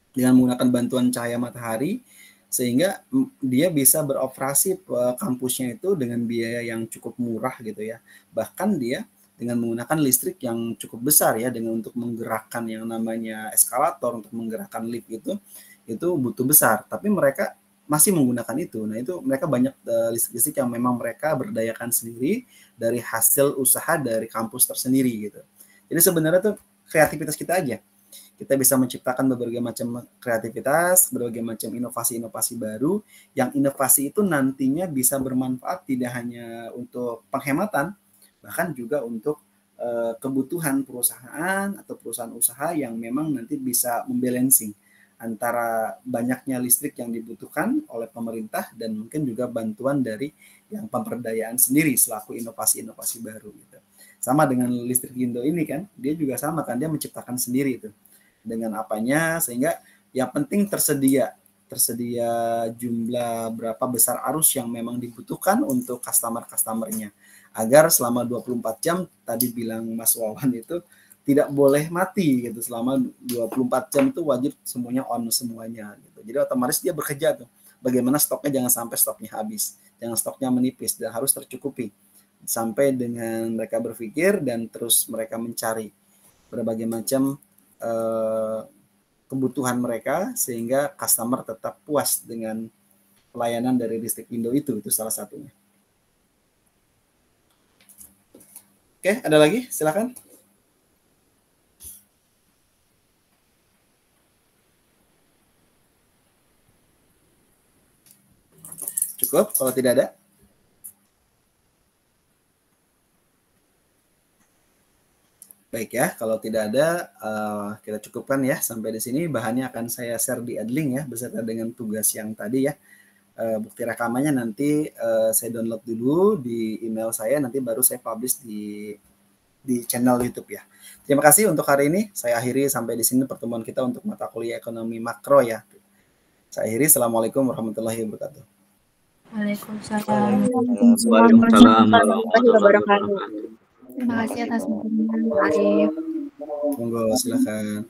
Speaker 1: dengan menggunakan bantuan cahaya matahari, sehingga dia bisa beroperasi kampusnya itu dengan biaya yang cukup murah gitu ya. Bahkan dia dengan menggunakan listrik yang cukup besar ya, dengan untuk menggerakkan yang namanya eskalator, untuk menggerakkan lift itu butuh besar, tapi mereka masih menggunakan itu. Nah, itu mereka banyak listrik-listrik yang memang mereka berdayakan sendiri dari hasil usaha dari kampus tersendiri gitu. Jadi sebenarnya tuh kreativitas kita aja. Kita bisa menciptakan berbagai macam kreativitas, berbagai macam inovasi-inovasi baru, yang inovasi itu nantinya bisa bermanfaat tidak hanya untuk penghematan, bahkan juga untuk kebutuhan perusahaan atau perusahaan usaha yang memang nanti bisa membalancing antara banyaknya listrik yang dibutuhkan oleh pemerintah dan mungkin juga bantuan dari yang pemberdayaan sendiri selaku inovasi-inovasi baru gitu. Sama dengan listrik Indo ini kan, dia juga sama kan, dia menciptakan sendiri itu dengan apanya, sehingga yang penting tersedia jumlah berapa besar arus yang memang dibutuhkan untuk customer-customernya, agar selama 24 jam tadi bilang Mas Wawan itu tidak boleh mati gitu. Selama 24 jam itu wajib semuanya on semuanya gitu. Jadi otomatis dia bekerja tuh. Bagaimana stoknya jangan sampai stoknya habis, jangan stoknya menipis, dan harus tercukupi sampai dengan mereka berpikir dan terus mereka mencari berbagai macam kebutuhan mereka sehingga customer tetap puas dengan pelayanan dari listrik Indo itu salah satunya. Oke, ada lagi? Silakan. Cukup kalau tidak ada? Baik ya, kalau tidak ada kita cukupkan ya sampai di sini. Bahannya akan saya share di Adlink ya beserta dengan tugas yang tadi ya. bukti rekamannya nanti saya download dulu di email saya, nanti baru saya publish di channel YouTube ya. Terima kasih untuk hari ini. Saya akhiri sampai di sini pertemuan kita untuk mata kuliah ekonomi makro ya. Saya akhiri. Assalamualaikum warahmatullahi wabarakatuh.
Speaker 7: Waalaikumsalam.
Speaker 8: Waalaikumsalam warahmatullahi wabarakatuh.
Speaker 3: Terima kasih atas dukungan Pak Arif.
Speaker 1: Monggo silakan.